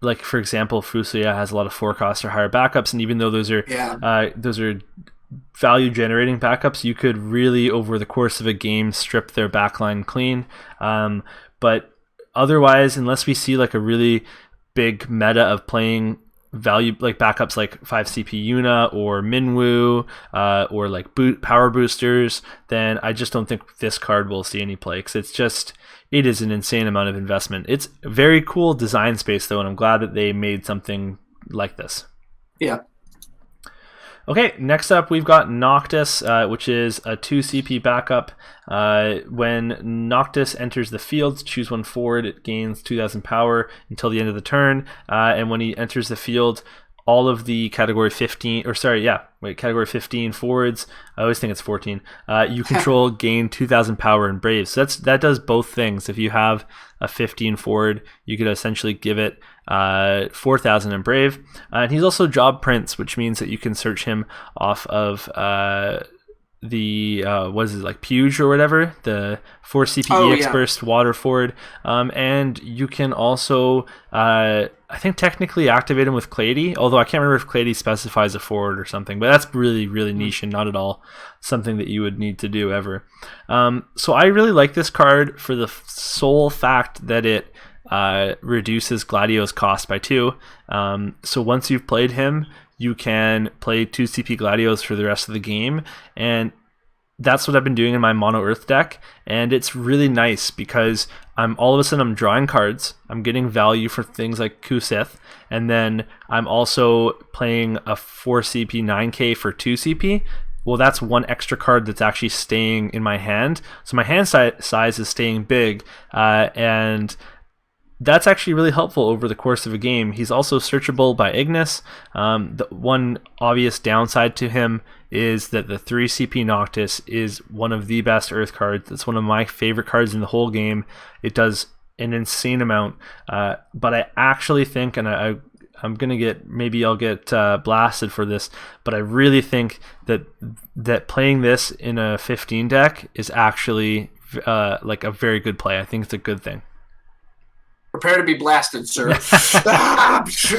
Like for example, Fusuya has a lot of 4 cost or higher backups, and even though those are value generating backups, you could really over the course of a game strip their backline clean. But otherwise, unless we see like a really big meta of playing value like backups like 5 CP Yuna or Minwoo or like power boosters, then I just don't think this card will see any play, because it is an insane amount of investment. It's a very cool design space though, and I'm glad that they made something like this. Yeah. Okay, next up we've got Noctus, which is a 2 CP backup. When Noctus enters the field, choose 1 forward. It gains 2,000 power until the end of the turn. And when he enters the field, all of the category 15 forwards, I always think it's 14, you control gain 2,000 power in Brave. So that does both things. If you have a 15 forward, you could essentially give it 4,000 in Brave. And he's also Job Prince, which means that you can search him off of the Puge or whatever, the 4 CP EX burst water forward, and you can also I think technically activate him with Clady, although I can't remember if Clady specifies a forward or something, but that's really, really niche and not at all something that you would need to do ever. So I really like this card for the sole fact that it reduces Gladio's cost by 2. So once you've played him, you can play 2 CP Gladios for the rest of the game, and that's what I've been doing in my Mono Earth deck, and it's really nice because all of a sudden I'm drawing cards, I'm getting value for things like Kusith, and then I'm also playing a 4 CP 9k for 2 CP. Well, that's 1 extra card that's actually staying in my hand, so my hand size is staying big, and that's actually really helpful over the course of a game. He's also searchable by Ignis. The one obvious downside to him is that the 3 CP Noctis is one of the best Earth cards. It's one of my favorite cards in the whole game. It does an insane amount. But I actually think, and I'm gonna I'll get blasted for this, but I really think that playing this in a 15 deck is actually like a very good play. I think it's a good thing. Prepare to be blasted, sir.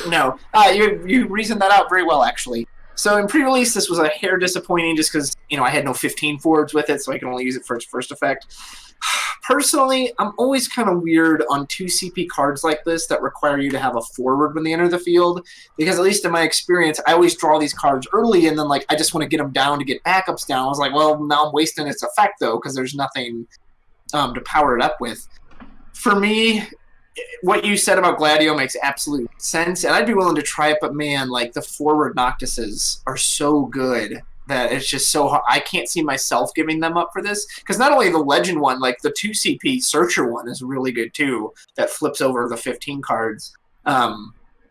No, you reasoned that out very well, actually. So in pre-release, this was a hair disappointing just because, I had no 15 forwards with it, so I can only use it for its first effect. Personally, I'm always kind of weird on 2 CP cards like this that require you to have a forward when they enter the field, because at least in my experience, I always draw these cards early, and then I just want to get them down to get backups down. I was like, well, now I'm wasting its effect, though, because there's nothing to power it up with. For me, what you said about Gladio makes absolute sense, and I'd be willing to try it, but man, the forward Noctuses are so good that it's just so hard. I can't see myself giving them up for this, because not only the Legend one, the 2 CP Searcher one is really good too, that flips over the 15 cards.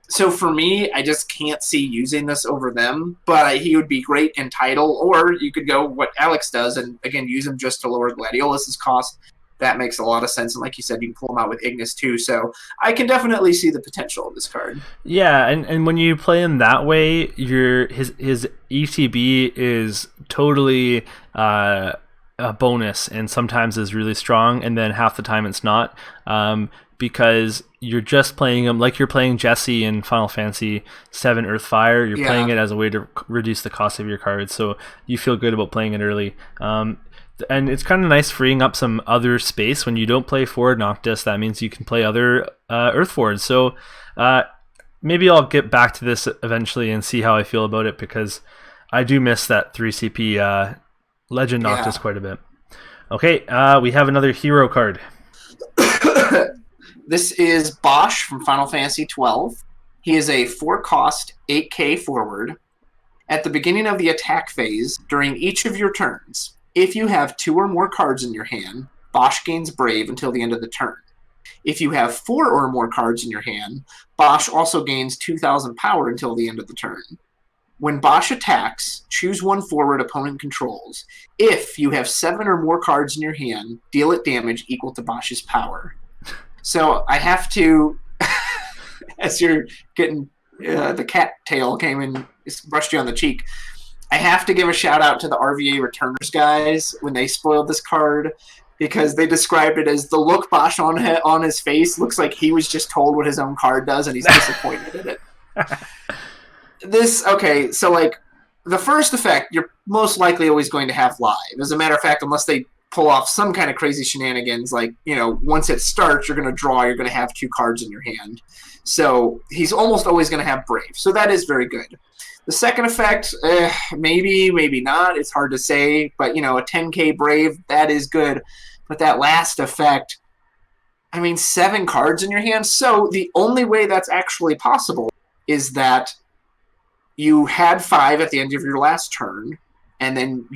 So for me, I just can't see using this over them, but he would be great in Tidal, or you could go what Alex does, and again, use him just to lower Gladiolus's cost. That makes a lot of sense, and like you said, you can pull him out with Ignis too, so I can definitely see the potential of this card. Yeah, and when you play him that way, his ETB is totally a bonus, and sometimes is really strong, and then half the time it's not, because you're just playing him like you're playing Jesse in Final Fantasy VII Earthfire. You're playing it as a way to reduce the cost of your cards, so you feel good about playing it early. And it's kind of nice freeing up some other space. When you don't play Forward Noctis, that means you can play other Earth Forwards. So maybe I'll get back to this eventually and see how I feel about it, because I do miss that 3CP Legend Noctis quite a bit. Okay, we have another hero card. This is Bosh from Final Fantasy XII. He is a 4-cost, 8k forward. At the beginning of the attack phase, during each of your turns, if you have 2 or more cards in your hand, Bosh gains Brave until the end of the turn. If you have 4 or more cards in your hand, Bosh also gains 2,000 power until the end of the turn. When Bosh attacks, choose one forward opponent controls. If you have 7 or more cards in your hand, deal it damage equal to Bosh's power. So I have to, as you're getting, the cat tail came and brushed you on the cheek, I have to give a shout out to the RVA Returners guys when they spoiled this card, because they described it as the look Bosh on his face looks like he was just told what his own card does and he's disappointed in it. Okay, so like the first effect, you're most likely always going to have live. As a matter of fact, unless they pull off some kind of crazy shenanigans, like, once it starts, you're going to draw, you're going to have 2 cards in your hand. So he's almost always going to have Brave. So that is very good. The second effect, maybe, maybe not. It's hard to say. But, a 10k Brave, that is good. But that last effect, 7 cards in your hand. So the only way that's actually possible is that you had 5 at the end of your last turn, and then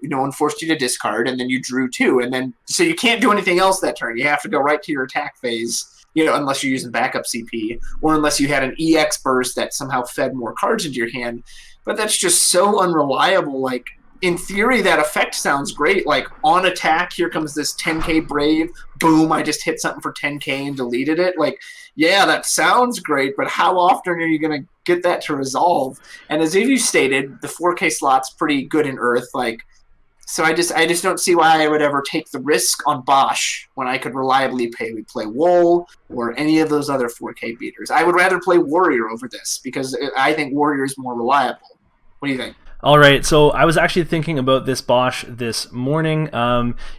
no one forced you to discard, and then you drew 2, and then so you can't do anything else that turn. You have to go right to your attack phase, unless you're using backup CP, or unless you had an EX burst that somehow fed more cards into your hand. But that's just so unreliable. Like, in theory, that effect sounds great. Like, on attack, here comes this 10k Brave. Boom, I just hit something for 10k and deleted it. Like, yeah, that sounds great, but how often are you going to get that to resolve? And as you stated, the 4k slot's pretty good in Earth. Like, so I just don't see why I would ever take the risk on Bosh when I could reliably play Wool or any of those other 4k beaters. I would rather play Warrior over this, because I think Warrior is more reliable. What do you think? All right, so I was actually thinking about this Bosh this morning,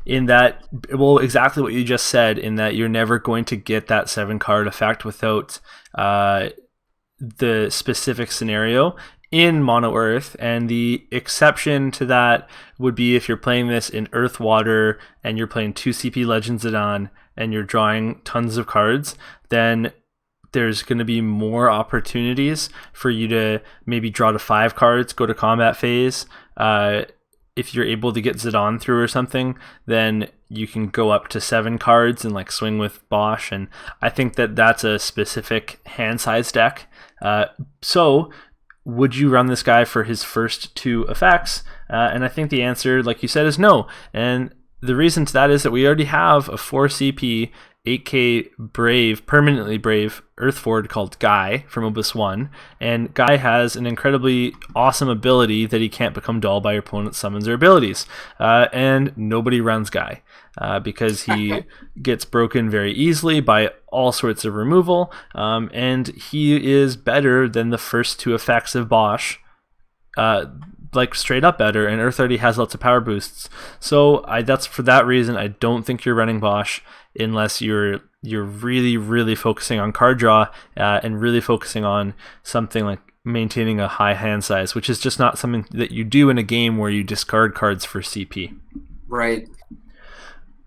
in that, well, exactly what you just said, in that you're never going to get that 7-card effect without the specific scenario in Mono Earth, and the exception to that would be if you're playing this in Earth Water and you're playing 2 CP Legends Zidane and you're drawing tons of cards, then there's going to be more opportunities for you to maybe draw to 5 cards, go to combat phase. If you're able to get Zidane through or something, then you can go up to 7 cards and like swing with Bosh. And I think that that's a specific hand size deck. So would you run this guy for his first 2 effects? And I think the answer, like you said, is no. And the reason to that is that we already have a 4 CP 8k Brave, permanently Brave Earth Forward called Guy from Opus 1, and Guy has an incredibly awesome ability that he can't become dull by your opponent's summons or abilities, and nobody runs Guy because he gets broken very easily by all sorts of removal, and he is better than the first 2 effects of Bosh, like straight up better, and Earth already has lots of power boosts. So that's for that reason I don't think you're running Bosh unless you're really, really focusing on card draw and really focusing on something like maintaining a high hand size, which is just not something that you do in a game where you discard cards for CP. Right.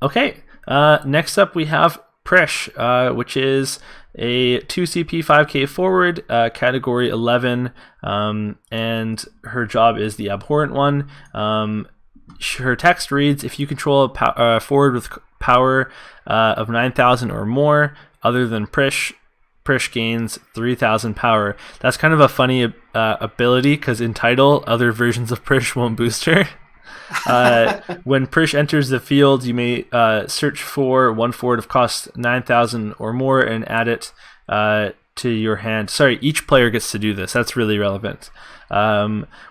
Okay. Next up we have Presh, which is a 2 CP 5k forward, category 11, and her job is the abhorrent one. Her text reads, if you control a forward with power of 9,000 or more, other than Presh gains 3,000 power. That's kind of a funny ability, because in title, other versions of Presh won't boost her. When Presh enters the field, you may search for one forward of cost 9,000 or more and add it to your hand. Sorry, each player gets to do this. That's really relevant.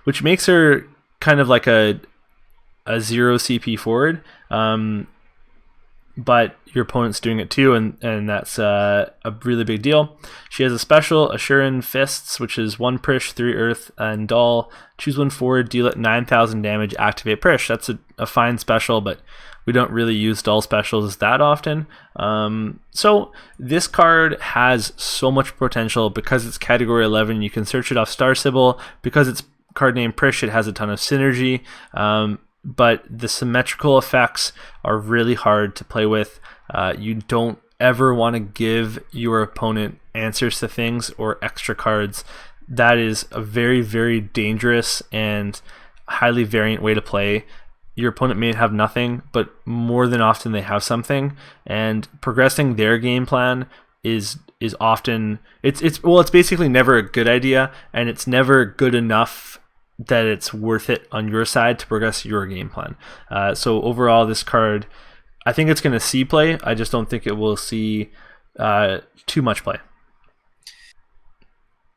Which makes her kind of like a 0 CP forward. but your opponent's doing it too, and that's a really big deal. She has a special, Assurin Fists, which is 1 Presh, 3 Earth, and Dull. Choose 1 forward, deal it 9,000 damage, activate Presh. That's a fine special, but we don't really use Dull specials that often. So this card has so much potential because it's category 11. You can search it off Star Sybil. Because it's card name Presh, it has a ton of synergy. But the symmetrical effects are really hard to play with. You don't ever want to give your opponent answers to things or extra cards. That is a very, very dangerous and highly variant way to play. Your opponent may have nothing, but more than often they have something, and progressing their game plan is often it's basically never a good idea, and it's never good enough that it's worth it on your side to progress your game plan. So overall, this card, I think it's going to see play. I just don't think it will see too much play.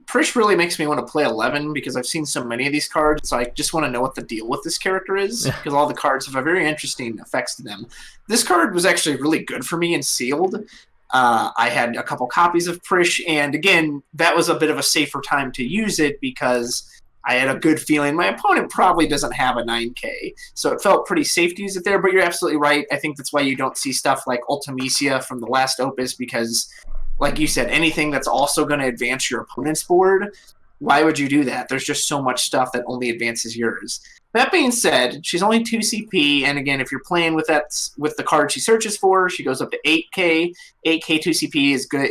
Presh really makes me want to play 11 because I've seen so many of these cards, so I just want to know what the deal with this character is, because all the cards have a very interesting effects to them. This card was actually really good for me in Sealed. I had a couple copies of Presh, and again, that was a bit of a safer time to use it because I had a good feeling my opponent probably doesn't have a 9K, so it felt pretty safe to use it there, but you're absolutely right. I think that's why you don't see stuff like Ultimecia from the last Opus, because, like you said, anything that's also going to advance your opponent's board, why would you do that? There's just so much stuff that only advances yours. That being said, she's only 2 CP, and again, if you're playing with the card she searches for, she goes up to 8K. 8K 2 CP is good,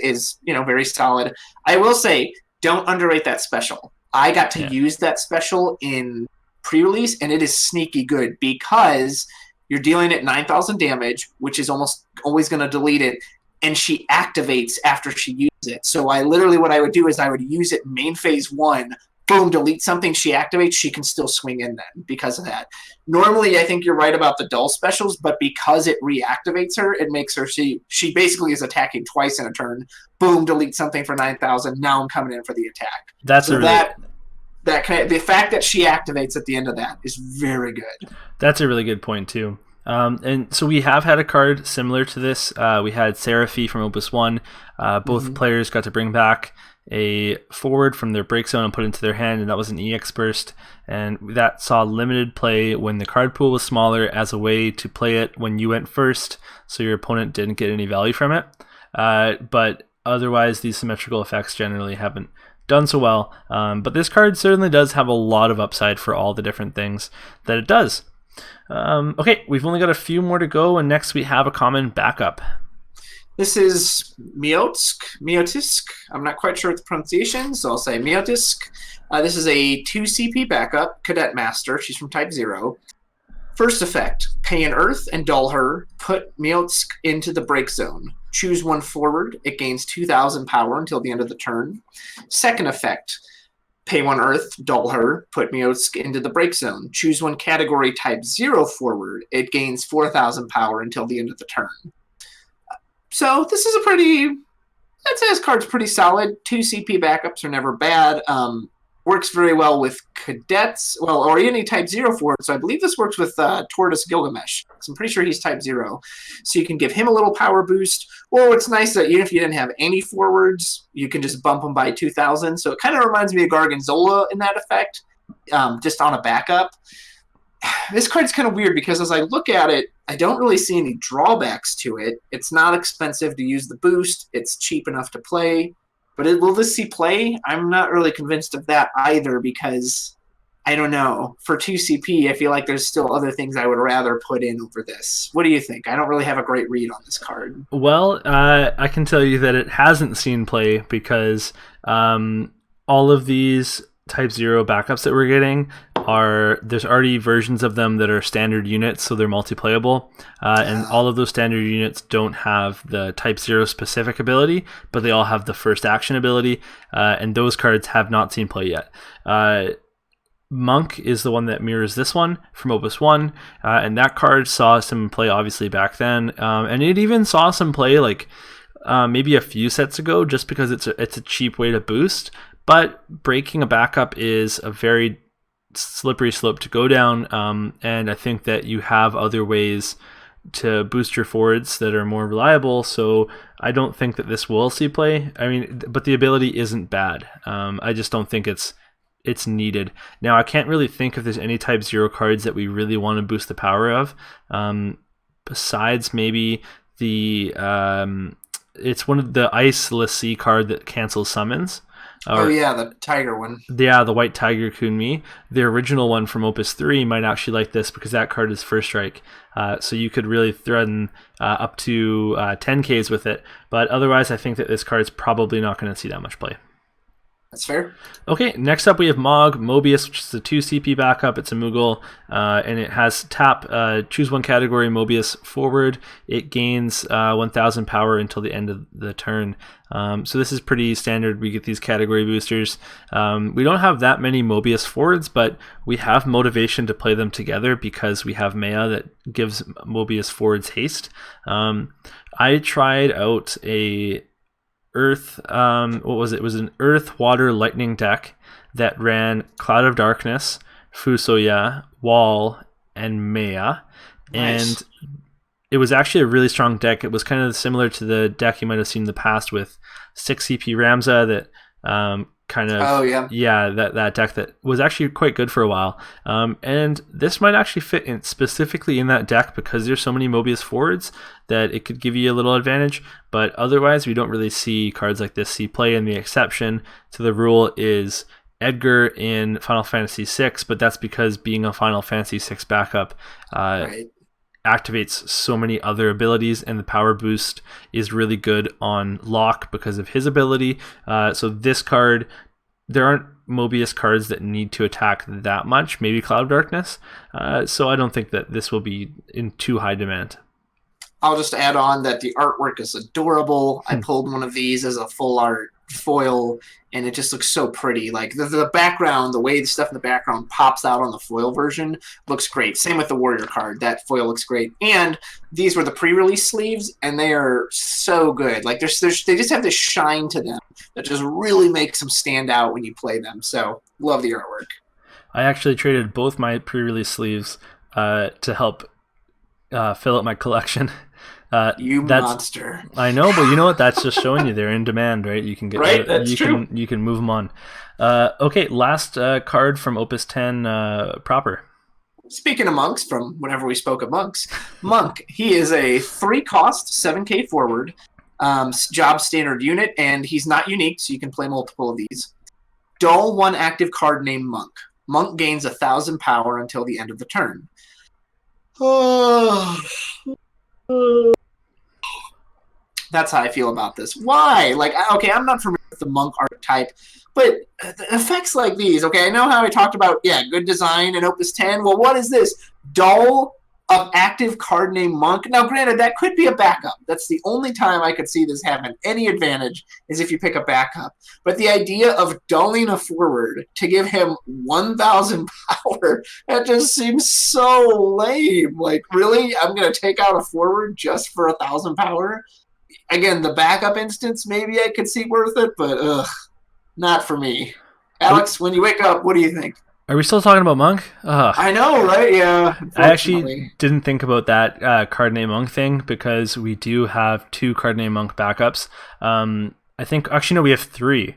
very solid. I will say, don't underrate that special. I got to use that special in pre-release, and it is sneaky good because you're dealing at 9,000 damage, which is almost always going to delete it, and she activates after she uses it. So what I would do is I would use it main phase 1, boom, delete something, she activates, she can still swing in then because of that. Normally, I think you're right about the Dull specials, but because it reactivates her, it makes her, she basically is attacking twice in a turn. Boom, delete something for 9,000, now I'm coming in for the attack. The fact that she activates at the end of that is very good. That's a really good point too. And so we have had a card similar to this. We had Seraphy from Opus 1. Both players got to bring back a forward from their break zone and put into their hand, and that was an EX burst. And that saw limited play when the card pool was smaller as a way to play it when you went first, so your opponent didn't get any value from it. But otherwise, these symmetrical effects generally haven't done so well. But this card certainly does have a lot of upside for all the different things that it does. Okay, we've only got a few more to go, and next we have a common backup. This is Mutis. I'm not quite sure what the pronunciation, so I'll say Mutis. This is a 2 CP backup, Cadet Master. She's from Type 0. First effect, pay an Earth and dull her. Put Mutis into the break zone. Choose 1 forward. It gains 2,000 power until the end of the turn. Second effect, pay 1 Earth, dull her. Put Mutis into the break zone. Choose 1 category Type 0 forward. It gains 4,000 power until the end of the turn. So this is I'd say this card's pretty solid. 2 CP backups are never bad. Works very well with cadets, or any Type 0 forward. So I believe this works with Lisi Gilgamesh. So I'm pretty sure he's Type 0. So you can give him a little power boost. Or what's nice that even if you didn't have any forwards, you can just bump them by 2,000. So it kind of reminds me of Gargan Zola in that effect, just on a backup. This card's kind of weird because as I look at it, I don't really see any drawbacks to it. It's not expensive to use the boost. It's cheap enough to play. But will this see play? I'm not really convinced of that either because, I don't know. For 2 CP, I feel like there's still other things I would rather put in over this. What do you think? I don't really have a great read on this card. Well, I can tell you that it hasn't seen play because all of these Type 0 backups that we're getting there's already versions of them that are standard units, so they're multiplayable, and all of those standard units don't have the Type 0 specific ability, but they all have the first action ability, and those cards have not seen play yet. Monk is the one that mirrors this one from Opus 1, and that card saw some play obviously back then, and it even saw some play like maybe a few sets ago, just because it's a cheap way to boost. But breaking a backup is a very slippery slope to go down, and I think that you have other ways to boost your forwards that are more reliable. So I don't think that this will see play. I mean, but the ability isn't bad. I just don't think it's needed. Now, I can't really think if there's any type 0 cards that we really want to boost the power of. Besides maybe the it's one of the Ice Lisi card that cancels summons. The tiger one. Yeah, the white tiger Kunmi. The original one from Opus 3 might actually like this because that card is first strike. So you could really threaten up to 10Ks with it. But otherwise, I think that this card is probably not going to see that much play. That's fair. Okay, next up we have Mobius, which is a 2 CP backup. It's a Moogle, and it has tap, choose one category, Mobius forward. It gains 1,000 power until the end of the turn. So this is pretty standard. We get these category boosters. We don't have that many Mobius forwards, but we have motivation to play them together because we have Maya that gives Mobius forwards haste. I tried out a Earth, what was it? It was an Earth, Water, Lightning deck that ran Cloud of Darkness, Fusoya, Wall, and Maya. Nice. And it was actually a really strong deck. It was kind of similar to the deck you might have seen in the past with 6 CP Ramza that that deck that was actually quite good for a while. And this might actually fit in specifically in that deck because there's so many Mobius forwards that it could give you a little advantage. But otherwise, we don't really see cards like this see play. And the exception to the rule is Edgar in Final Fantasy VI, but that's because being a Final Fantasy VI backup activates so many other abilities, and the power boost is really good on Locke because of his ability. So this card, there aren't Mobius cards that need to attack that much, maybe Cloud of Darkness. So I don't think that this will be in too high demand. I'll just add on that the artwork is adorable. I pulled one of these as a full art foil, and it just looks so pretty. Like the background, the way the stuff in the background pops out on the foil version looks great. Same with the Warrior card. That foil looks great. And these were the pre-release sleeves, and they are so good. Like they just have this shine to them that just really makes them stand out when you play them. So love the artwork. I actually traded both my pre-release sleeves to help fill up my collection. Monster. I know, but you know what? That's just showing you they're in demand, right? You can get right. That's true. You can move them on. Okay, last card from Opus 10 proper. Speaking of monks, from whenever we spoke of monks, Monk. He is a 3-cost 7K forward, job standard unit, and he's not unique, so you can play multiple of these. Dull 1 active card named Monk. Monk gains 1,000 power until the end of the turn. That's how I feel about this. Why? Like, okay, I'm not familiar with the monk archetype, but effects like these, okay, I know how I talked about, good design in Opus 10. Well, what is this? Dull of active card named Monk. Now, granted, that could be a backup. That's the only time I could see this having any advantage is if you pick a backup. But the idea of dulling a forward to give him 1,000 power, that just seems so lame. Like, really? I'm going to take out a forward just for 1,000 power? Again, the backup instance, maybe I could see worth it, but not for me. Alex, when you wake up, what do you think? Are we still talking about Monk? I know, right? Yeah. I actually didn't think about that card name Monk thing because we do have 2 card name Monk backups. I think, actually, no, we have 3.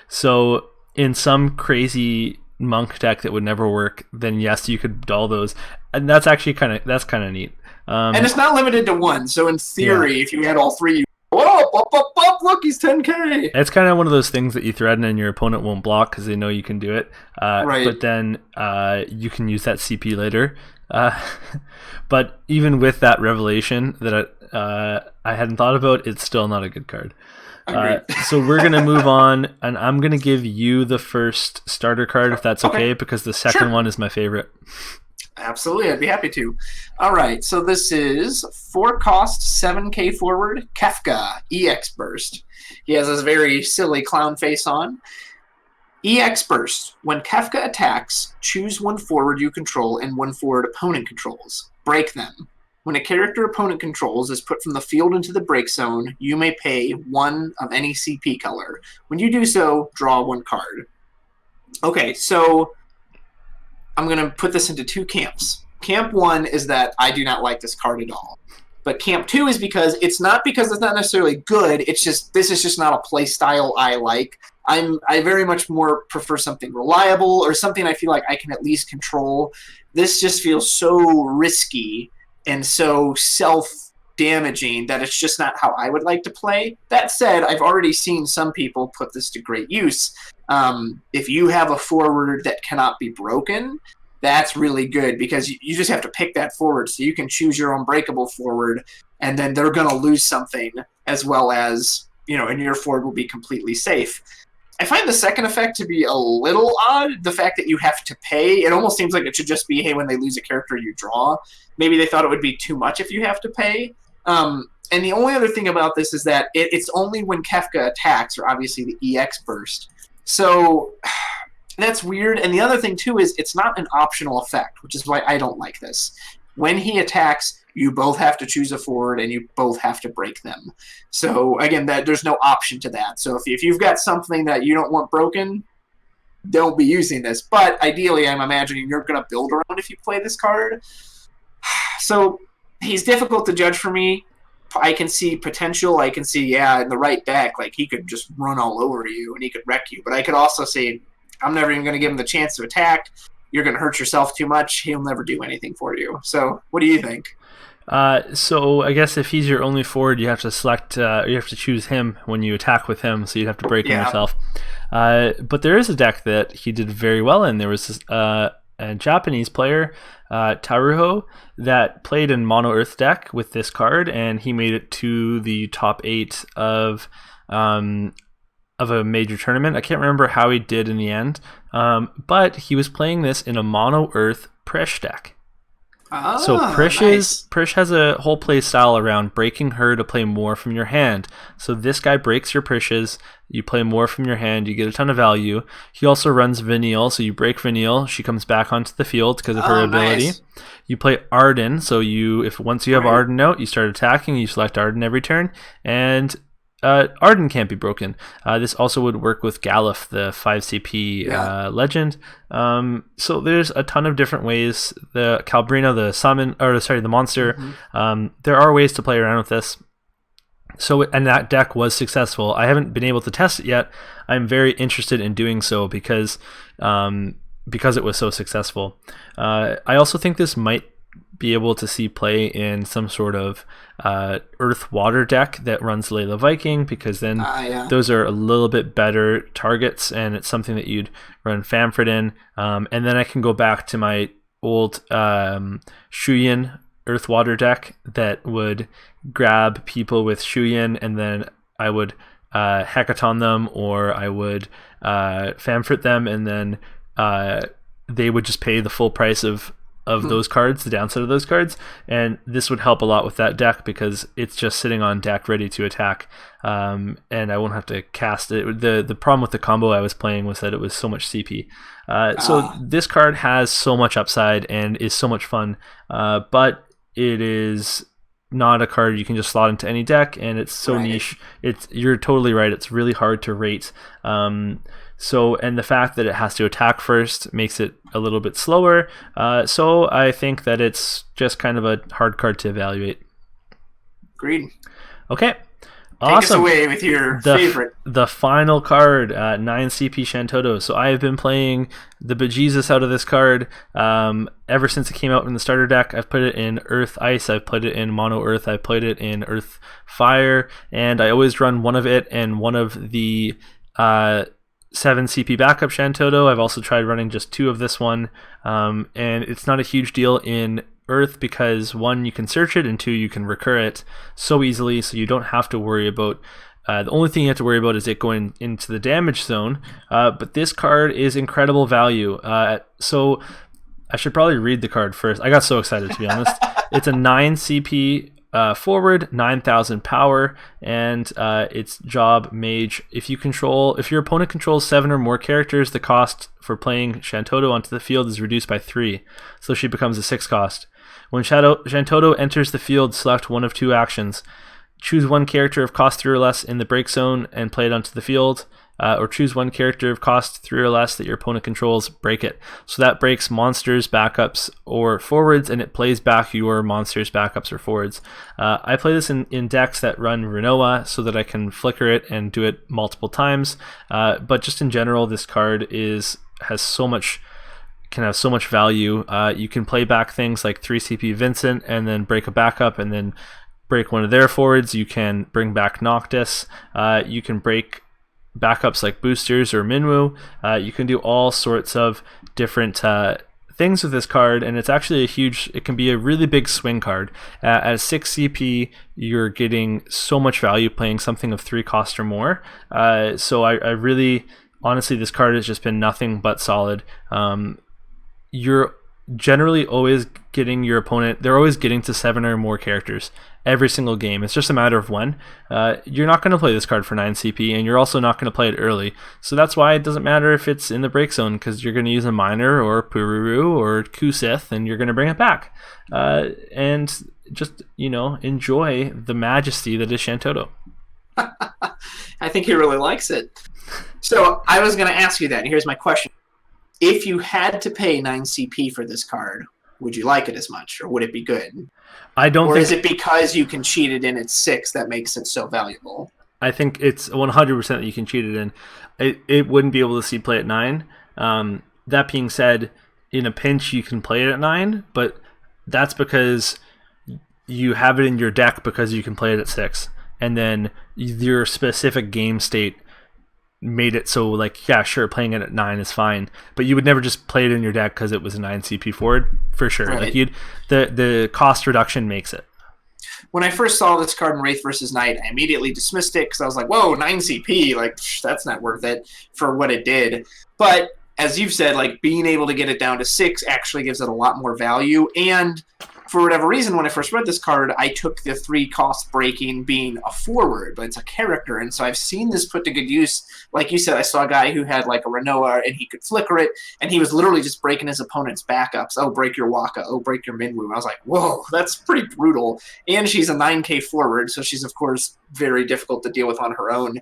So in some crazy Monk deck that would never work, then yes, you could dull those. And that's actually kind of neat. And it's not limited to 1. So in theory, if you had all 3, look, he's 10K. It's kind of one of those things that you threaten and your opponent won't block because they know you can do it. Right. But then you can use that CP later. But even with that revelation that I hadn't thought about, it's still not a good card. So we're going to move on, and I'm going to give you the first starter card, if that's okay, because the second one is my favorite. Absolutely, I'd be happy to. All right, so this is 4-cost 7K forward Kefka EX Burst. He has this very silly clown face on. EX Burst. When Kefka attacks, choose 1 forward you control and 1 forward opponent controls. Break them. When a character opponent controls is put from the field into the break zone, you may pay 1 of any CP color. When you do so, draw 1 card. Okay, so I'm going to put this into 2 camps. Camp 1 is that I do not like this card at all. But Camp 2 is because it's not necessarily good, it's just this is just not a play style I like. I very much more prefer something reliable or something I feel like I can at least control. This just feels so risky and so self-damaging that it's just not how I would like to play. That said, I've already seen some people put this to great use. If you have a forward that cannot be broken, that's really good because you just have to pick that forward. So you can choose your own breakable forward, and then they're going to lose something as well as, and your forward will be completely safe. I find the second effect to be a little odd. The fact that you have to pay, it almost seems like it should just be, hey, when they lose a character, you draw. Maybe they thought it would be too much if you have to pay. And the only other thing about this is that it's only when Kefka attacks, or obviously the EX burst. So that's weird. And the other thing, too, is it's not an optional effect, which is why I don't like this. When he attacks, you both have to choose a forward, and you both have to break them. So, again, there's no option to that. So if you've got something that you don't want broken, don't be using this. But ideally, I'm imagining you're going to build around if you play this card. So he's difficult to judge for me. I can see potential. I can see, in the right deck, like he could just run all over you and he could wreck you. But I could also see, I'm never even going to give him the chance to attack. You're going to hurt yourself too much. He'll never do anything for you. So what do you think? So I guess if he's your only forward, you have to select, you have to choose him when you attack with him, so you'd have to break him yourself. But there is a deck that he did very well in. There was this, a Japanese player, Taruho, that played in Mono Earth deck with this card, and he made it to the top 8 of a major tournament. I can't remember how he did in the end, but he was playing this in a Mono Earth Presh deck. So Presh has a whole play style around breaking her to play more from your hand. So this guy breaks your Preshes, you play more from your hand, you get a ton of value. He also runs Venial, so you break Venial, she comes back onto the field because of her ability. Nice. You play Arden, so once you have Arden out, you start attacking, you select Arden every turn, and Arden can't be broken. This also would work with Galuf, the 5 CP legend. So there's a ton of different ways. The Calbrina, the monster. Mm-hmm. There are ways to play around with this. So, and that deck was successful. I haven't been able to test it yet. I'm very interested in doing so because it was so successful. I also think this might be able to see play in some sort of Earth Water deck that runs Layla Viking, because then those are a little bit better targets, and it's something that you'd run Famford in. And then I can go back to my old Shuyin Earth Water deck that would grab people with Shuyin, and then I would Hecaton them, or I would Famford them, and then they would just pay the full price of those cards, the downside of those cards, and this would help a lot with that deck because it's just sitting on deck ready to attack, and I won't have to cast it. The problem with the combo I was playing was that it was so much CP. So this card has so much upside and is so much fun, but it is not a card you can just slot into any deck, and it's so niche. You're totally right. It's really hard to rate. And the fact that it has to attack first makes it a little bit slower. So I think that it's just kind of a hard card to evaluate. Agreed. Okay. Take us away with your favorite. The final card, 9 CP Shen Toto. So I have been playing the bejesus out of this card ever since it came out in the starter deck. I've put it in Earth Ice, I've played it in Mono Earth, I've played it in Earth Fire, and I always run one of it and one of the 7 CP backup Shen Toto. I've also tried running just 2 of this one, and it's not a huge deal in Earth because 1, you can search it, and 2, you can recur it so easily, so you don't have to worry about the only thing you have to worry about is it going into the damage zone, but this card is incredible value. So I should probably read the card first. I got so excited, to be honest. It's a 9 CP forward, 9,000 power, and it's Job Mage. If your opponent controls 7 or more characters, the cost for playing Shen Toto onto the field is reduced by 3, so she becomes a 6 cost. When Shen Toto enters the field, select one of 2 actions. Choose one character of cost 3 or less in the break zone and play it onto the field. or choose one character of cost 3 or less that your opponent controls, break it. So that breaks monsters, backups, or forwards, and it plays back your monsters, backups, or forwards. I play this in decks that run Renoa so that I can flicker it and do it multiple times. But just in general, this card can have so much value. You can play back things like 3 CP Vincent and then break a backup and then break one of their forwards. You can bring back Noctis. You can break backups like boosters or Minwu. You can do all sorts of different things with this card, and it's actually it can be a really big swing card. At 6 CP, you're getting so much value playing something of 3 cost or more. So I really, honestly, this card has just been nothing but solid. You're generally always getting your opponent, they're always getting to 7 or more characters every single game. It's just a matter of when. You're not going to play this card for 9 CP, and you're also not going to play it early. So that's why it doesn't matter if it's in the break zone, because you're going to use a Miner or Pururu or Kusith, and you're going to bring it back. And just, enjoy the majesty that is Shen Toto. I think he really likes it. So I was going to ask you that, and here's my question. If you had to pay 9 CP for this card, would you like it as much, or would it be good? Or is it because you can cheat it in at 6 that makes it so valuable? I think it's 100% that you can cheat it in. It wouldn't be able to see play at 9. That being said, in a pinch you can play it at 9, but that's because you have it in your deck because you can play it at 6. And then your specific game state made it so, like, yeah, sure, playing it at 9 is fine, but you would never just play it in your deck because it was a 9 CP forward, for sure. Right. Like, the cost reduction makes it. When I first saw this card in Wraith versus Knight, I immediately dismissed it because I was like, whoa, 9 CP, like, that's not worth it for what it did. But as you've said, like, being able to get it down to 6 actually gives it a lot more value. And for whatever reason, when I first read this card, I took the 3 cost breaking being a forward, but it's a character. And so I've seen this put to good use. Like you said, I saw a guy who had like a Renoa and he could flicker it, and he was literally just breaking his opponent's backups. Oh, break your Waka. Oh, break your Minwu. I was like, whoa, that's pretty brutal. And she's a 9k forward, so she's, of course, very difficult to deal with on her own.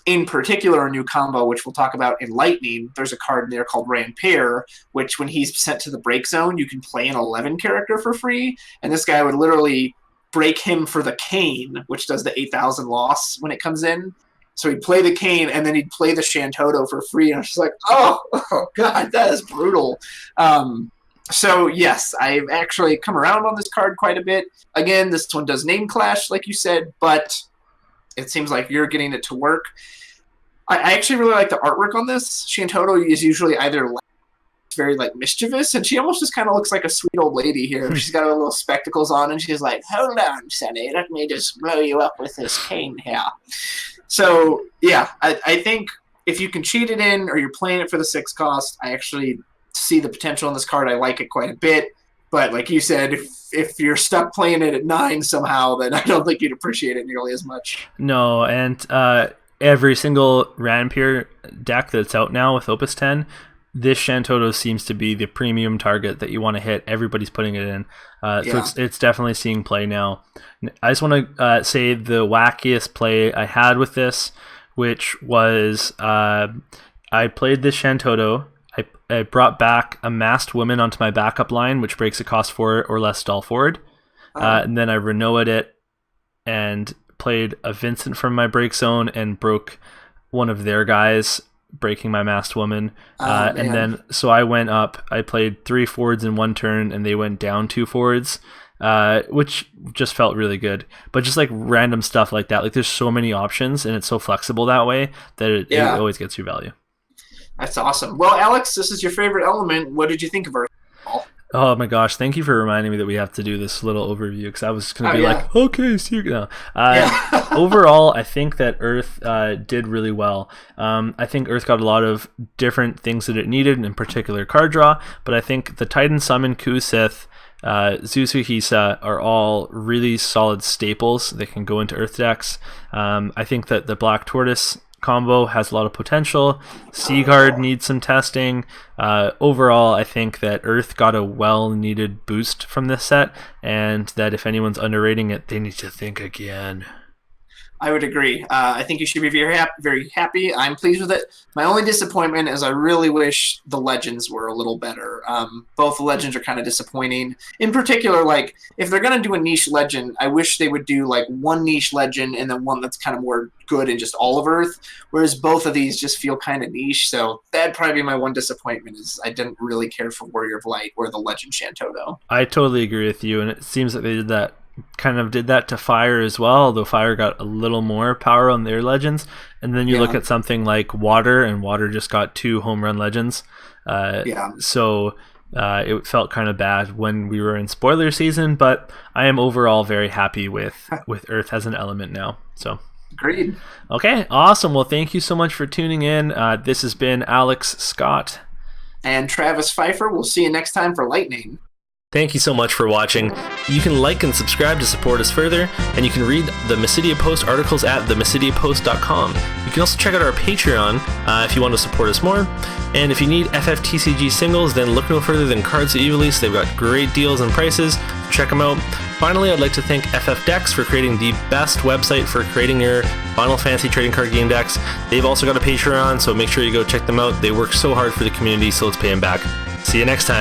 In particular, a new combo, which we'll talk about in Lightning, there's a card in there called Rampair, which when he's sent to the break zone, you can play an 11 character for free, and this guy would literally break him for the Cane, which does the 8,000 loss when it comes in. So he'd play the Cane, and then he'd play the Shen Toto for free, and I was just like, oh God, that is brutal. So yes, I've actually come around on this card quite a bit. Again, this one does name clash, like you said, but it seems like you're getting it to work. I actually really like the artwork on this. Shen Toto is usually either very like mischievous, and she almost just kind of looks like a sweet old lady here. She's got her little spectacles on, and she's like, hold on, Sonny, let me just blow you up with this cane here. So, yeah, I think if you can cheat it in or you're playing it for the 6 cost, I actually see the potential in this card. I like it quite a bit. But like you said, if you're stuck playing it at 9 somehow, then I don't think you'd appreciate it nearly as much. No, and every single Rampair deck that's out now with Opus 10, this Shen Toto seems to be the premium target that you want to hit. Everybody's putting it in. So it's definitely seeing play now. I just want to say the wackiest play I had with this, which was I played this Shen Toto. I brought back a Masked Woman onto my backup line, which breaks a cost 4 or less stall forward. And then I Renoa'd it and played a Vincent from my break zone and broke one of their guys, breaking my Masked Woman. And then, so I went up, I played 3 forwards in one turn, and they went down 2 forwards, which just felt really good. But just like random stuff like that, like there's so many options, and it's so flexible that way that it always gets you value. That's awesome. Well, Alex, this is your favorite element. What did you think of Earth? Oh my gosh, thank you for reminding me that we have to do this little overview, because I was going to be like, okay, see you now. Overall, I think that Earth did really well. I think Earth got a lot of different things that it needed, in particular card draw, but I think the Titan Summon, Kusith, Zuzu Hisa are all really solid staples that can go into Earth decks. I think that the Black Tortoise combo has a lot of potential. Seaguard needs some testing. Overall, I think that Earth got a well-needed boost from this set, and that if anyone's underrating it, they need to think again. I would agree. I think you should be very happy. I'm pleased with it. My only disappointment is I really wish the legends were a little better. Both the legends are kind of disappointing. In particular, like if they're gonna do a niche legend, I wish they would do like one niche legend and then one that's kind of more good in just all of Earth. Whereas both of these just feel kind of niche. So that'd probably be my one disappointment is I didn't really care for Warrior of Light or the legend Shen Toto. I totally agree with you, and it seems that they did that to Fire as well, although Fire got a little more power on their legends. And then you look at something like Water, and Water just got 2 home run legends. So it felt kind of bad when we were in spoiler season, but I am overall very happy with Earth as an element now. So agreed. Okay, awesome. Well, thank you so much for tuning in. This has been Alex Scott. And Travis Pfeifer. We'll see you next time for Lightning. Thank you so much for watching. You can like and subscribe to support us further, and you can read the Mysidia Post articles at themysidiapost.com. You can also check out our Patreon if you want to support us more. And if you need FFTCG singles, then look no further than Cards of Evilise. They've got great deals and prices. Check them out. Finally, I'd like to thank FF Decks for creating the best website for creating your Final Fantasy trading card game decks. They've also got a Patreon, so make sure you go check them out. They work so hard for the community, so let's pay them back. See you next time.